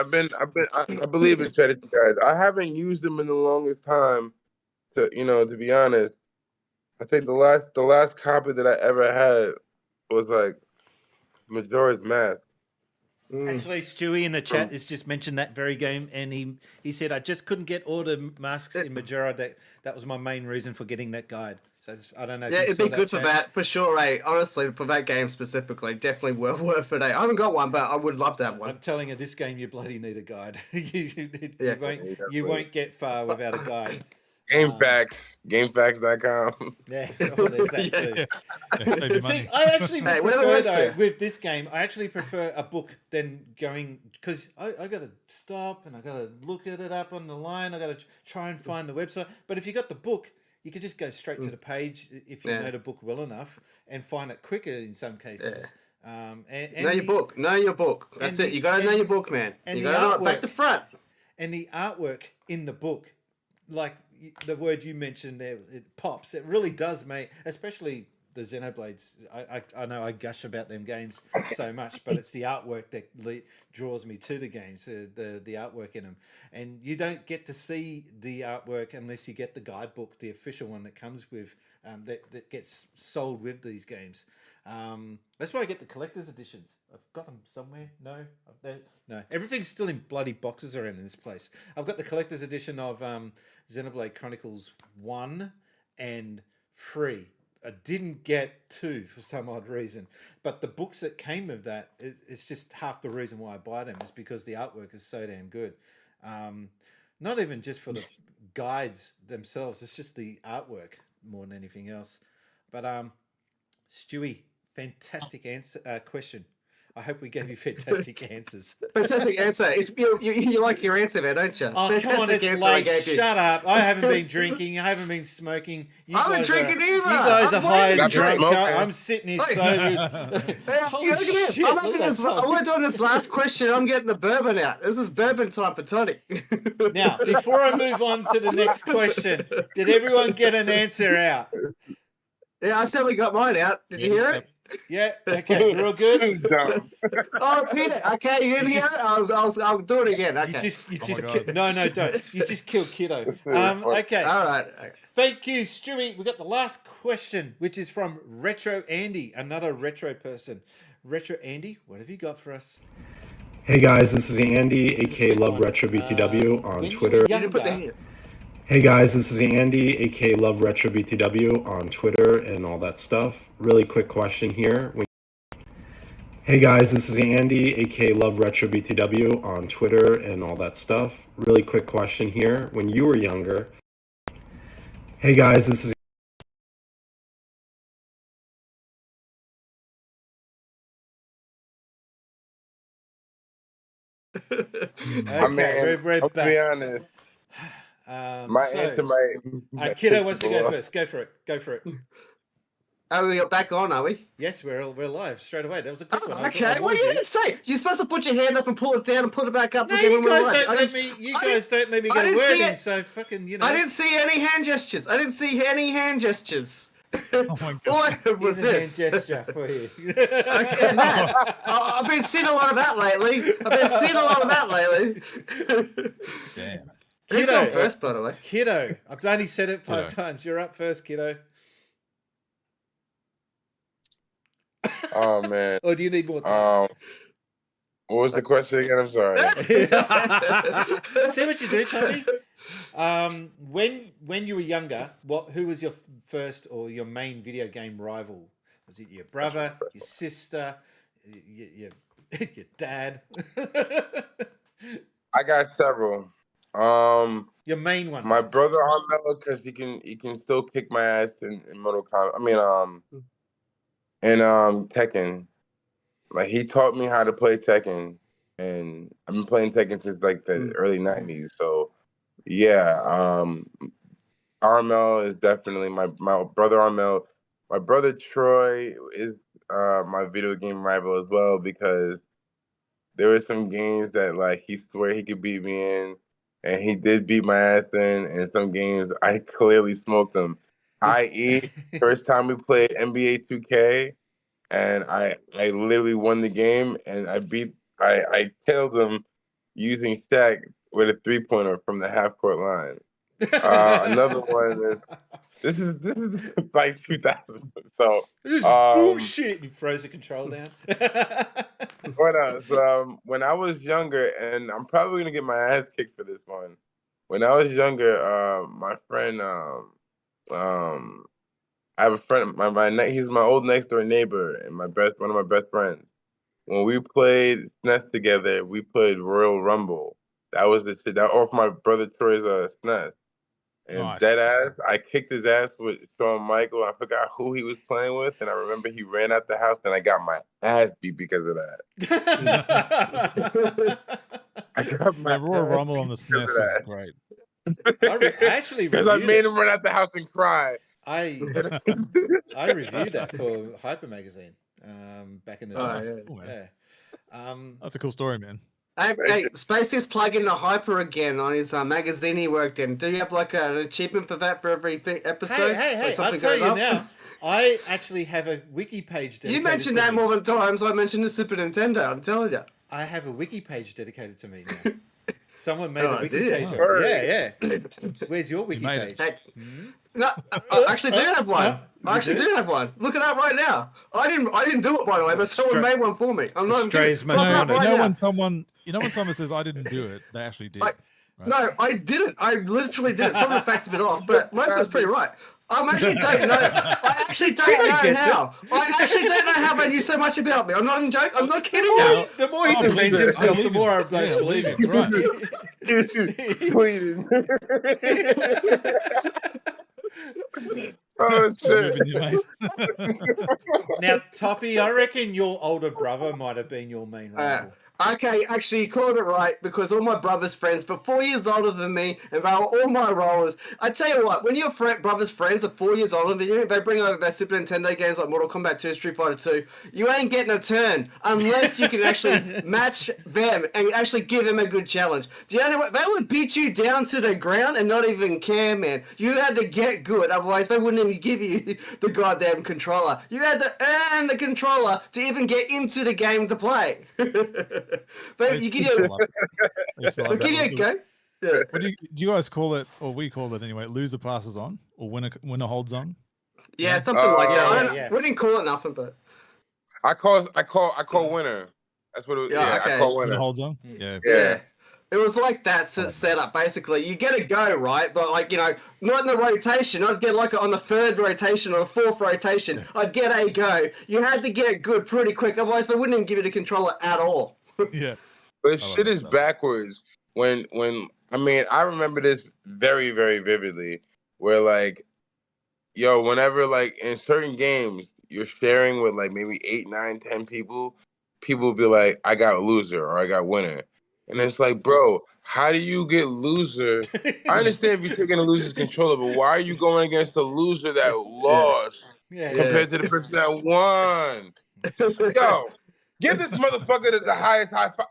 believe in strategy guides. I haven't used them in the longest time. To be honest, I think the last copy that I ever had was like Majora's Mask. Actually, Stewie in the chat has just mentioned that very game, and he said, I just couldn't get all the masks in Majora. That was my main reason for getting that guide. So I don't know if Yeah, you it'd saw be good chat. for that, for sure, eh? Honestly, for that game specifically, definitely worth it, eh? I haven't got one, but I would love to have one. I'm telling you, this game, you bloody need a guide. you Yeah. won't get far without a guide. GameFAQs.com. Yeah, well, there's that too. See, I actually would prefer, though, with this game, I actually prefer a book than going, because I got to stop and I got to look at it up on the line. I got to try and find the website. But if you got the book, You could just go straight to the page if you Yeah. know the book well enough and find it quicker in some cases. And Know your book. Know your book. That's it. You got to know your book, man. And You the got to know it back artwork. to front. And the artwork in the book, like the word you mentioned there, it pops. It really does, mate. Especially the Xenoblades. I know I gush about them games so much, but it's the artwork that draws me to the games. The artwork in them, and you don't get to see the artwork unless you get the guidebook, the official one that comes with that gets sold with these games. That's why I get the collector's editions. I've got them somewhere. No. Everything's still in bloody boxes around in this place. I've got the collector's edition of Xenoblade Chronicles 1 and 3. I didn't get 2 for some odd reason, but the books that came with that, it's just half the reason why I buy them is because the artwork is so damn good. Not even just for the guides themselves, it's just the artwork more than anything else. But Stewie, fantastic question. I hope we gave you fantastic answers. Fantastic answer. You like your answer there, don't you? Oh, fantastic come on, it's late. Shut up. I haven't been drinking. I haven't been smoking. I haven't drinking either. You guys are high and drunk. smoking. I'm sitting here sober. Holy shit. We're doing this last question. I'm getting the bourbon out. This is bourbon time for Tony. Now, before I move on to the next question, did everyone get an answer out? Yeah, I certainly got mine out. Did you hear it? Yeah. Okay. We're all good. Oh, Peter. Okay, you didn't hear it? I'll do it again. Okay. No, don't. You just killed Kiddo. Okay. All right. Thank you, Stewie. We got the last question, which is from Retro Andy, another retro person. Retro Andy, what have you got for us? Hey guys, this is Andy, aka Love Retro BTW on Twitter. Hey guys, this is Andy, aka Love Retro BTW on Twitter and all that stuff. Really quick question here. Hey guys, this is Andy, aka Love Retro BTW on Twitter and all that stuff. Really quick question here. When you were younger. Hey guys, this is Okay, we're back. I'll be honest. My answer might. Kiddo wants to go first. Go for it. Oh, we got back on, are we? Yes, we're live straight away. That was a quick one. Okay, what are you going to say? You're supposed to put your hand up and pull it down and put it back up No, again. you guys don't let me. You guys don't let me get a word in. So fucking, you know. I didn't see any hand gestures. Oh my God. What was Here's this? a hand gesture for you. Okay, I've been seeing a lot of that lately. Damn. Who's Kiddo, gone first, by the way? Kiddo, I've only said it 5 times. You're up first, Kiddo. Oh man. Or do you need more time? What was the question again? I'm sorry. See what you do, Tommy. When you were younger, who was your first or your main video game rival? Was it your brother, your sister, your dad? I got several. Your main one. My brother Armello, because he can still kick my ass in Mortal Kombat. I mean, in Tekken. Like he taught me how to play Tekken, and I've been playing Tekken since like the early '90s. So yeah, Armel is definitely my brother Armel. My brother Troy is my video game rival as well, because there were some games that like he swore he could beat me in, and he did beat my ass in. And some games I clearly smoked him. I.e., first time we played NBA 2K, and I literally won the game, and I killed him using Shaq with a 3-pointer from the half-court line. Another one is this is like 2000. So this is bullshit. He throws the control down. What else? When I was younger, and I'm probably gonna get my ass kicked for this one. When I was younger, my friend, I have a friend. He's my old next door neighbor and one of my best friends. When we played SNES together, we played Royal Rumble. That was the shit. That off my brother Troy's SNES. And Nice. dead ass, I kicked his ass with Shawn Michael. I forgot who he was playing with, and I remember he ran out the house, and I got my ass beat because of that. I got my Royal ass Rumble on the beat because SNES of that. is great. I actually Because I reviewed made it. him run out the house and cry. I reviewed that for Hyper Magazine back in the Oh, day. yeah. Cool, man. Yeah. That's a cool story, man. Hey, Spacies plugging the Hyper again on his magazine he worked in. Do you have like an achievement for that for every episode? Hey! When I'll something tell goes you up? now. I actually have a wiki page dedicated You mentioned to that me. more than times I mentioned the Super Nintendo, I'm telling you. I have a wiki page dedicated to me now. Someone made Oh, a wiki did you? page. Oh. Yeah. Where's your wiki made page? it. No, I actually do have one. I actually do? do have one. Look it up right now. I didn't do it, by the way, but someone made one for me. I'm not even kidding. Australia's most Look it up wanted. right now. When someone says I didn't do it, they actually did. No, I didn't. I literally didn't. Some of the facts are a bit off, but most of it's pretty right. I actually don't know. I actually don't know how. I actually don't know how, man. You so much about me. I'm not even joking. I'm not kidding you. The more he defends himself, the more I don't believe him. Right. Oh shit! Now, Toppy, I reckon your older brother might have been your main rival. Okay, actually, you called it right because all my brother's friends were 4 years older than me, and they were all my rollers. I tell you what, when your brother's friends are 4 years older than you, they bring over their Super Nintendo games like Mortal Kombat 2, Street Fighter 2, you ain't getting a turn unless you can actually match them and actually give them a good challenge. Do you know what? They would beat you down to the ground and not even care, man. You had to get good, otherwise they wouldn't even give you the goddamn controller. You had to earn the controller to even get into the game to play. But you give you a go. Yeah. What do you guys call it, or we call it anyway? Loser passes on, or winner holds on. Yeah, something like that. Yeah. We didn't call it nothing, but I call winner. That's what it was. Yeah, okay. I call winner. Winner holds on. Yeah. It was like that setup, basically. You get a go, right? But, like, not in the rotation. I'd get, like, on the third rotation or the fourth rotation. Yeah. I'd get a go. You had to get good pretty quick. Otherwise, they wouldn't even give you the controller at all. Yeah. But shit is backwards. When I remember this very, very vividly. Where, like, whenever, like, in certain games, you're sharing with, like, maybe 8, 9, 10 people, people will be like, I got loser or I got winner. And it's like, bro, how do you get loser? I understand if you're taking a loser's controller, but why are you going against the loser that lost compared to the person that won? Yo, give this motherfucker the highest high five.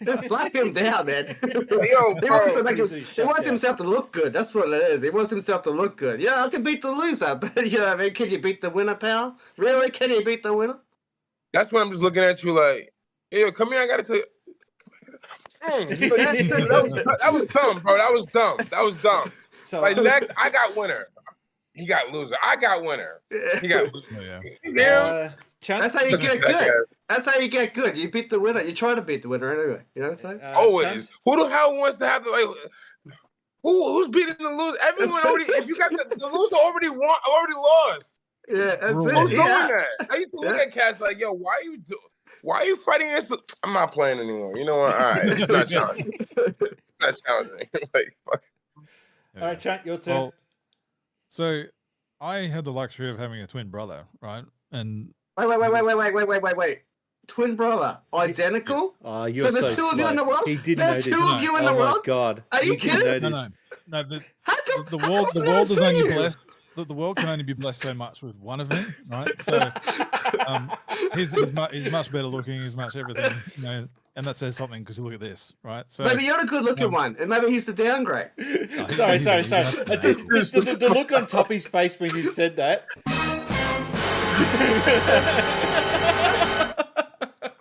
Just slap him down, man. Yo, he wants himself to look good. That's what it is. He wants himself to look good. Yeah, I can beat the loser, but you know what I mean? Can you beat the winner, pal? Really? Can you beat the winner? That's when I'm just looking at you like, hey, yo, come here, I gotta tell you. That was dumb, bro. That was dumb. So, like, next, I got winner. He got loser. I got winner. He got loser. That's how you get good. That's how you get good. You beat the winner. You try to beat the winner anyway. You know what I'm saying? Always. Chunt? Who the hell wants to have to, like, who's beating the loser? Everyone already, if you got the loser already lost. Yeah, that's Who's doing that? I used to look at cats like, yo, why are you fighting against I'm not playing anymore. You know what? All right. It's not challenging. It's not challenging. Like, fuck. All right, Chunt, your turn. Well, so I had the luxury of having a twin brother, right? And wait. Twin brother, identical? Oh, you're so there's two of you in the world? He didn't There's two of you in the world? Oh my god. Are you kidding? No. The world is only blessed. The world can only be blessed so much with one of me, right? So he's much better looking, he's much everything, and that says something because you look at this, right? So maybe you're the good looking one, and maybe he's the downgrade. Sorry. The look on Toppy's face when you said that.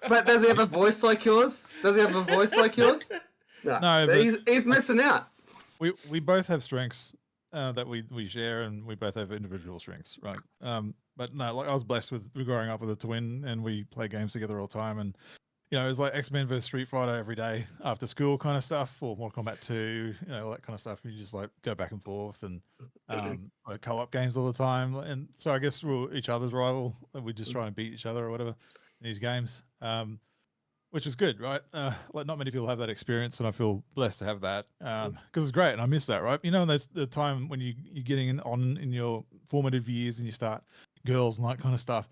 But does he have a voice like yours? No, so he's missing out. We both have strengths that we share, and we both have individual strengths, right? But no, like I was blessed with growing up with a twin, and we play games together all the time, and it was like X-Men versus Street Fighter every day after school kind of stuff, or Mortal Kombat 2, all that kind of stuff. You just like go back and forth, and like co-op games all the time, and so I guess we're each other's rival. We just try and beat each other or whatever in these games, which is good, right? Like not many people have that experience, and I feel blessed to have that because it's great, and I miss that, right? There's the time when you're getting in your formative years and you start girls and that kind of stuff.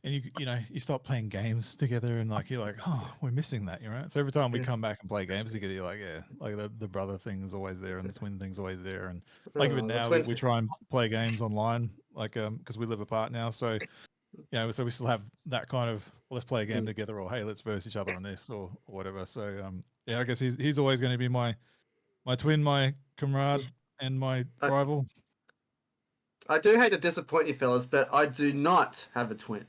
and you start playing games together, and like you're like, oh, we're missing that, right? So every time we come back and play games together, you're like, yeah, like the brother thing is always there, and the twin thing's always there, and like even now we try and play games online, like because we live apart now, so so we still have that kind of, well, let's play a game together, or hey, let's verse each other on this, or whatever. So I guess he's always going to be my twin, my comrade, and my rival. I do hate to disappoint you, fellas, but I do not have a twin.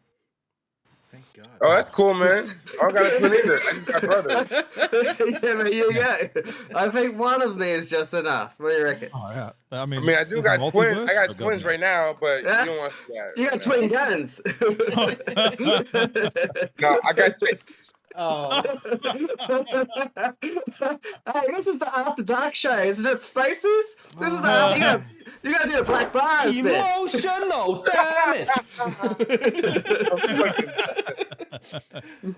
Thank God. Oh, that's cool, man. I don't got a twin either. I just got brothers. Yeah, but you go. I think one of me is just enough. What do you reckon? Oh yeah. I mean, I do got twins. I got twins right now, but you don't want to see that. You got twin guns. No, I got twins. Oh. Hey, this is the After Dark show, isn't it, Spaces? This is the you gotta do the black bars. Emotional damage.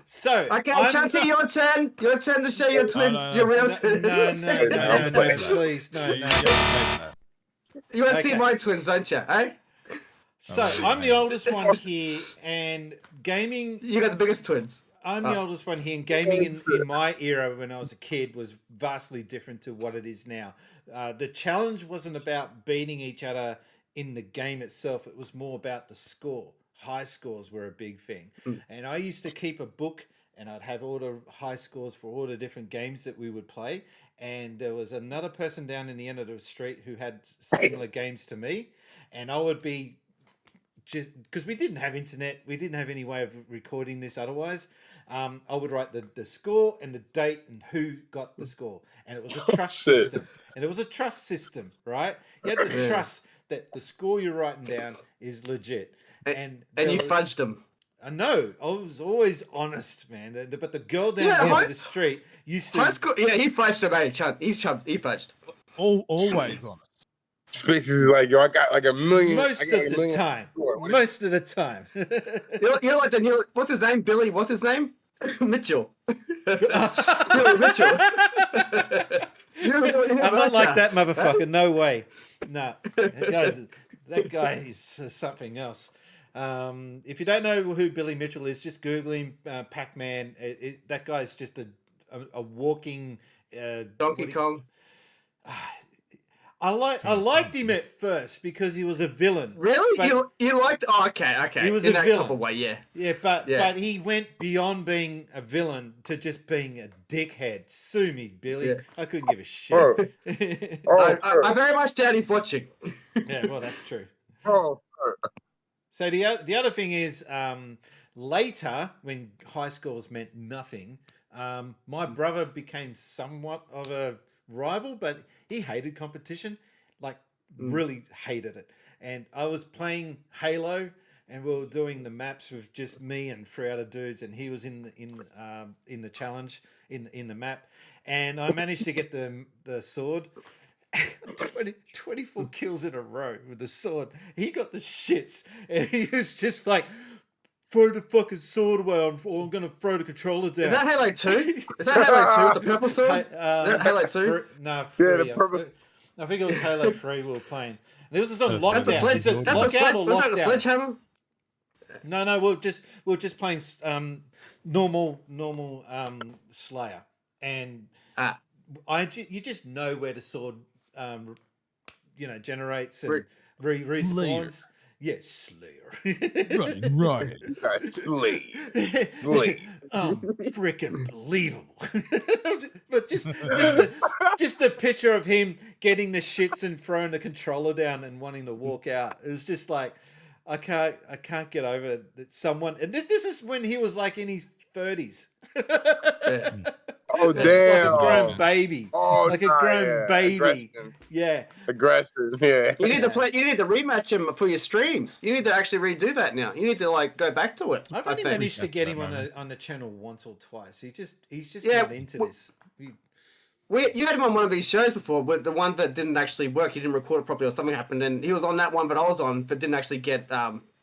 So okay, Chunty, your turn. Your turn to show your twins. Your real twins. No, please, no. You want to see my twins, don't you? Eh? So I'm the oldest one here, and gaming. You got the biggest twins. I'm the oldest one here, and gaming in my era when I was a kid was vastly different to what it is now. The challenge wasn't about beating each other in the game itself. It was more about the score. High scores were a big thing. And I used to keep a book, and I'd have all the high scores for all the different games that we would play. And there was another person down in the end of the street who had similar games to me. And I would be just, because we didn't have internet, we didn't have any way of recording this otherwise. I would write the score and the date and who got the score. And it was a trust system. And it was a trust system, right? You had to trust that the score you're writing down is legit. And you fudged them. I know. I was always honest, man. But the girl down the end of the street used to... High school, yeah, he fudged him, Chunt. He fudged. Always honest. Spaces is like, yo, I got like a million. Most of the time. Most of the time. You're like the what's his name? Billy, what's his name? Mitchell. Billy Mitchell. I'm not like that motherfucker. No way. No. That guy is something else. If you don't know who Billy Mitchell is, just Google him, Pac-Man. That guy's just a walking... Donkey Kong. I liked him at first because he was a villain. Really? You liked? Oh, okay. He was in a that villain. type of way, yeah. Yeah, but he went beyond being a villain to just being a dickhead. Sue me, Billy. Yeah. I couldn't give a shit. I very much doubt he's watching. Yeah, well, that's true. So the other thing is, later when high scores meant nothing, my brother became somewhat of a rival, but he hated competition, like really hated it. And I was playing Halo, and we were doing the maps with just me and 3 other dudes, and he was in the challenge in the map, and I managed to get the sword. 24 kills in a row with the sword. He got the shits, and he was just like, throw the fucking sword away, or I'm going to throw the controller down. Is that Halo 2? Is that Halo 2 with the purple sword? Is that Halo 2? No, 3. Yeah, the purple. I think it was Halo 3 we were playing. There was this on lockdown. Is it lockout or lockdown? Was that the sledgehammer? No, we were just playing normal Slayer. And you just know where the sword generates and respawns. Yes, Slayer. Right. Slayer. Freaking believable. But just the picture of him getting the shits and throwing the controller down and wanting to walk out. It was just like, I can't get over that someone. And this is when he was like in his 30s. Oh damn! Like a grown baby. Oh, like a grown baby. Aggression. Yeah. Aggressive. Yeah. You need to rematch him for your streams. You need to actually redo that now. You need to like go back to it. I've only managed to get him on the channel once or twice. He's just not into this. You had him on one of these shows before, but the one that didn't actually work. You didn't record it properly, or something happened, and he was on that one, but I was on, but didn't actually get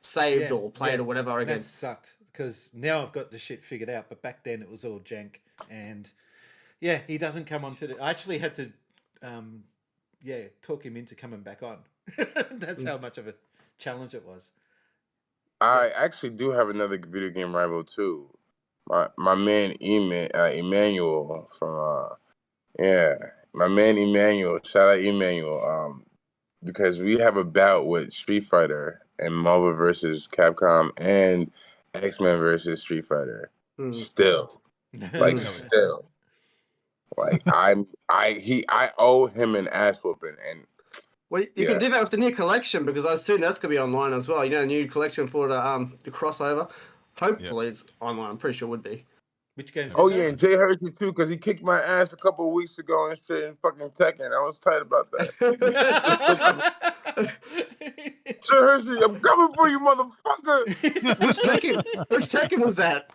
saved or played or whatever again. That sucked because now I've got the shit figured out, but back then it was all jank. And yeah, he doesn't come on to the... I actually had to talk him into coming back on. That's how much of a challenge it was. I actually do have another video game rival too. My man Emmanuel from my man Emmanuel. Shout out Emmanuel. Because we have a bout with Street Fighter and Marvel versus Capcom and X-Men versus Street Fighter. Still, like I owe him an ass whooping, and well, you can do that with the new collection because I assume that's gonna be online as well. You know, a new collection for the crossover. Hopefully, it's online. I'm pretty sure it would be. Which games? Oh yeah, and Jay Hershey too, because he kicked my ass a couple of weeks ago and shit in fucking Tekken. I was tight about that. Jay Hershey, I'm coming for you, motherfucker. Which Tekken was that?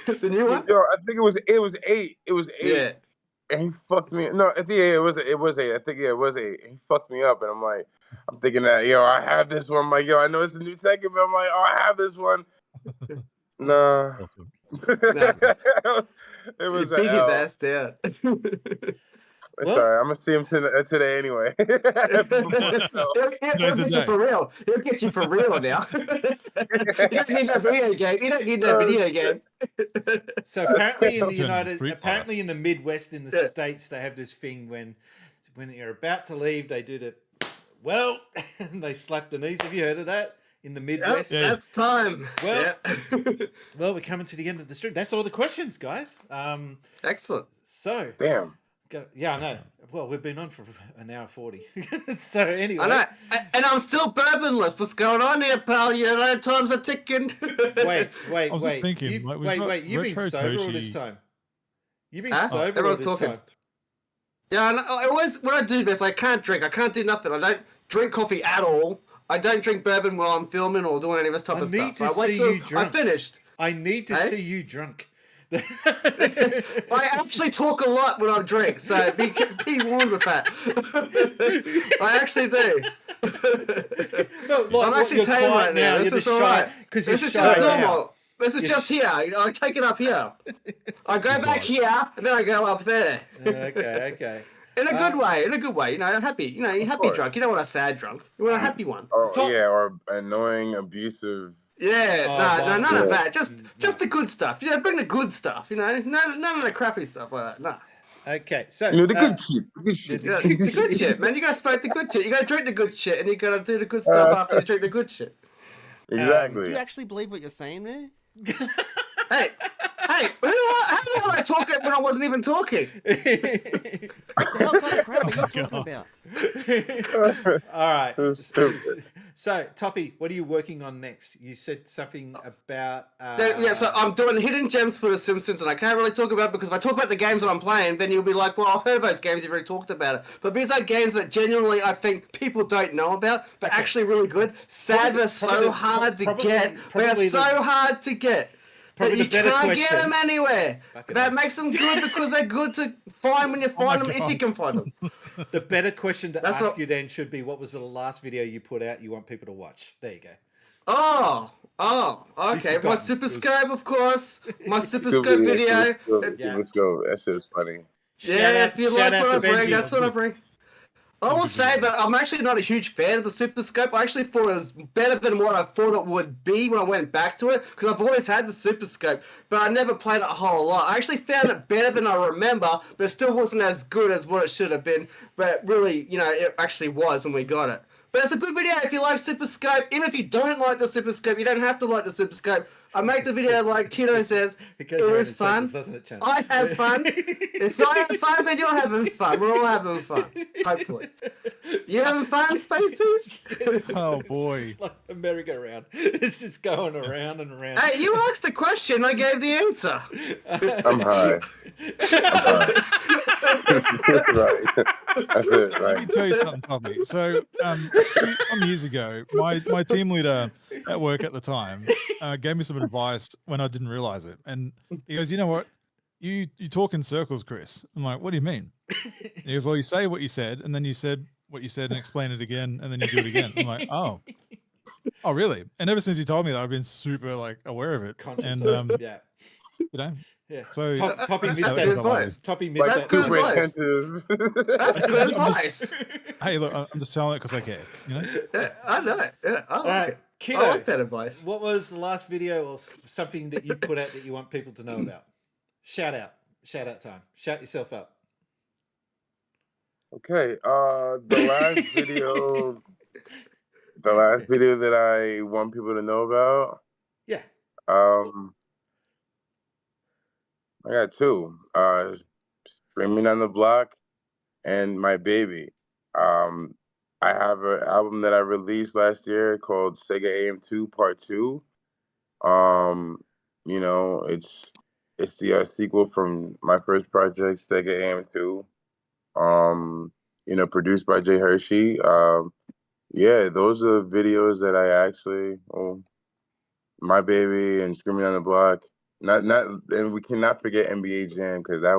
The new one? Yo, I think it was 8. It was 8. Yeah. And he fucked me. No, I think it was 8. I think it was 8. He fucked me up, and I'm thinking that I have this one. I'm like, I know it's the new Tekken, but I'm like, I have this one. Nah. Awesome. It was beat his ass down. Sorry, I'm gonna see him today anyway. He'll get you for real. He'll get you for real now. You don't need no video game. You don't need no video game. So apparently in the Midwest, in the States, they have this thing when you're about to leave, they do the and they slap the knees. Have you heard of that? In the Midwest, that's time. Well, we're coming to the end of the stream. That's all the questions, guys. Excellent. So, damn. I know. Well, we've been on for an hour 40. So anyway, I know, and I'm still bourbonless. What's going on here, pal? Times are ticking. wait. I was just thinking, You've been sober all this time. You've been sober Everyone's all this talking. time. Yeah, I always when I do this, I can't drink. I can't do nothing. I don't drink coffee at all. I don't drink bourbon while I'm filming or doing any of this type of stuff. I wait till I finished. I need to see you drunk. I actually talk a lot when I drink, so be warned with that. I actually do. I'm actually tame right now. This is all right. This is just normal. This is just here. I take it up here. I go back here, and then I go up there. Okay. In a good way, happy. You're happy drunk. You don't want a sad drunk. You want a happy one. Or annoying, abusive. Yeah, none of that. Just the good stuff. Bring the good stuff. None of the crappy stuff like that. Nah. Okay, so the good shit. The good shit, man. You gotta smoke the good shit. You gotta drink the good shit, and you gotta do the good stuff after you drink the good shit. Exactly. Do you actually believe what you're saying, man? Hey, how the hell I talk when I wasn't even talking? What the hell kind of crap are you talking about? All right. So, Toppy, what are you working on next? You said something about... so I'm doing hidden gems for The Simpsons, and I can't really talk about it because if I talk about the games that I'm playing, then you'll be like, well, I've heard of those games, you've already talked about it. But these are games that genuinely I think people don't know about, but actually really good. Sad, they're so hard to get. They're so hard to get. But you can't get them anywhere. That makes them good because they're good to find when you find them, if you can find them. The better question to ask you then should be, what was the last video you put out you want people to watch? There you go. Oh, okay. My Super Scope, of course. My Super Scope video. Super Scope. That shit's funny. Yeah, if you like what I bring, that's what I bring. I will say that I'm actually not a huge fan of the Super Scope. I actually thought it was better than what I thought it would be when I went back to it, because I've always had the Super Scope, but I never played it a whole lot. I actually found it better than I remember, but it still wasn't as good as what it should have been. But really, it actually was when we got it. But it's a good video if you like Super Scope. Even if you don't like the Super Scope, you don't have to like the Super Scope. I make the video like Kiddo says. It is fun. I have fun. If I have fun, then you're having fun. We're all having fun. Hopefully. You having fun, Spacies? Oh, boy. It's like a merry-go-round. It's just going around and around. Hey, you asked the question. I gave the answer. I'm high. That's it, Let me tell you something, Tommy. So, some years ago, my team leader at work at the time gave me some advice when I didn't realize it. And he goes, you know what? You talk in circles, Chris. I'm like, what do you mean? And he goes, well, you say what you said, and then you said what you said and explain it again, and then you do it again. I'm like, oh, really? And ever since he told me that, I've been super aware of it. Conscious and of it. Yeah. Yeah. So Toppy That's missed good that. advice. Toppy missed That's that. good Super advice. attentive. That's good advice. Hey, look, I'm just telling it because I care. You know. Yeah, I know. Yeah, I like right, it. Kiddo, I like that advice. What was the last video or something that you put out that you want people to know about? Shout out time. Shout yourself up. Okay, the last video that I want people to know about. Yeah. I got two. Screaming on the Block and My Baby. I have an album that I released last year called SEGA AM2 Part 2. You know, it's the sequel from my first project, SEGA AM2. You know, produced by Jay Hershey. Yeah, those are videos that I actually, My Baby and Screaming on the Block. And we cannot forget NBA Jam because that's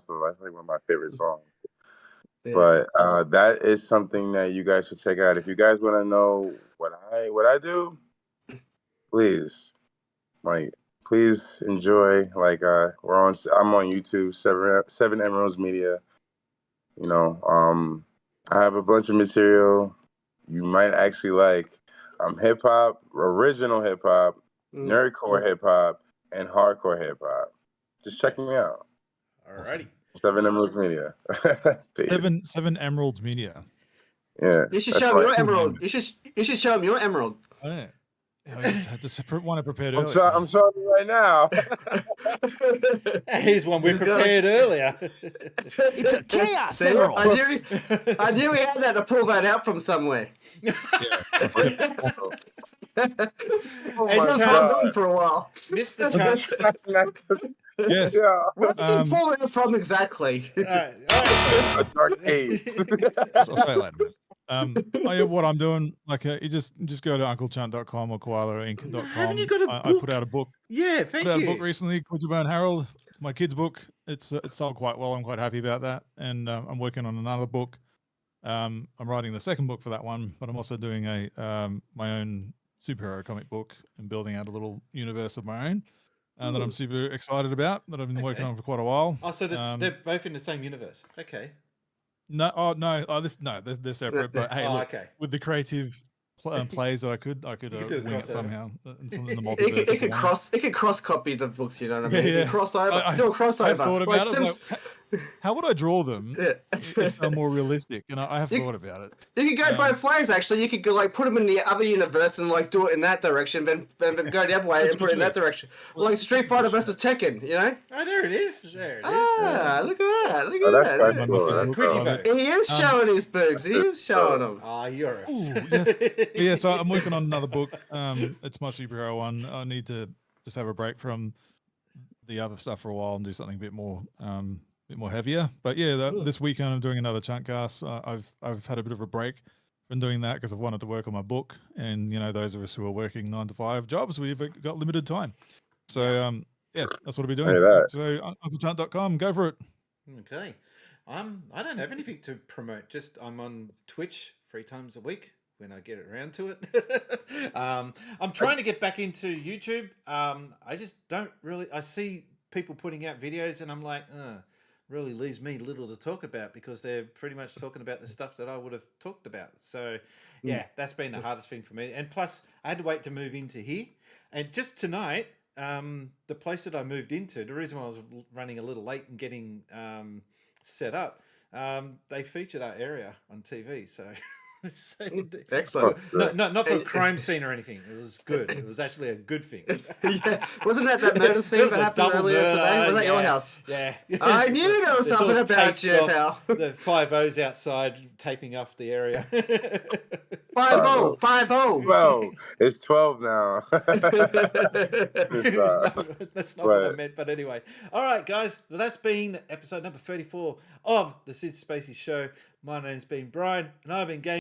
like one of my favorite songs. Yeah. But that is something that you guys should check out. If you guys want to know what I do, please enjoy. Like I'm on YouTube, Seven Emeralds Media. You know, I have a bunch of material you might actually like. Hip hop, original hip hop, nerdcore hip hop, and hardcore hip hop. Just check me out. Alrighty. Seven Emeralds Media. Seven Emeralds Media. Yeah. You should show him your emerald. You should show him your emerald. Oh, yeah. I just had one I prepared I'm earlier. I'm showing you right now. Here's one we prepared earlier. It's a chaos emerald. I knew we had that to pull that out from somewhere. Oh It my was God. on for a while. Mr. Chunt. Yes. Yeah. Where did you pull it from exactly? Alright. A dark cave. I'll say it later. What I'm doing, like, you just go to unclechunt.com or koalainc.com. Haven't you got a I book? put out a book. Yeah, thank Put out a you. book recently called Your Burn Harold. It's my kid's book. It's sold quite well. I'm quite happy about that. And I'm working on another book. I'm writing the second book for that one, but I'm also doing my own superhero comic book and building out a little universe of my own that I'm super excited about, that I've been working on for quite a while. Oh, so they're both in the same universe. Okay. No, they're separate. But hey, look, okay. with the creative plays that I could could do a wing it crossover. somehow in the multiverse. It could cross copy the books, you know what I mean? Yeah, It could cross over. Do a crossover. I've thought Like about it. Like, how would I draw them if they're more realistic? And I have thought about it. You could go both ways, actually. You could go, like, put them in the other universe and, like, do it in that direction, then go the other way and put it in that direction. Like Street Fighter versus Tekken, you know? Oh, there it is. There it is. Ah, look at that. Look Oh, at that's that. quite cool. He is showing his boobs. He is showing them. Ah, you're a... Yes. Yeah, so I'm working on another book. It's my superhero one. I need to just have a break from the other stuff for a while and do something a bit more heavier. But yeah, this weekend I'm doing another Chunt cast. I've had a bit of a break from doing that because I've wanted to work on my book. And you know, those of us who are working 9-to-5 jobs, we've got limited time. So yeah, that's what I'll be doing. So unclechunt.com, go for it. Okay. I don't have anything to promote. Just I'm on Twitch 3 times a week when I get around to it. I'm trying to get back into YouTube. I just don't really. I see people putting out videos, and I'm like, really leaves me little to talk about because they're pretty much talking about the stuff that I would have talked about. So yeah, that's been the hardest thing for me. And plus, I had to wait to move into here. And just tonight, the place that I moved into, the reason why I was running a little late and getting set up, they featured our area on TV. So. Excellent. Not for a crime scene or anything. It was good. It was actually a good thing. Yeah. Wasn't that murder scene that happened earlier today? Was that your house? Yeah. I knew there was something about you, pal. The 5-0s outside taping off the area. 5-0. 5-0. Well, it's 12 now. That's not what I meant, but anyway. All right, guys. Well, that's been episode number 34 of the Since Spacies Show. My name's been Brian, and I've been gaming.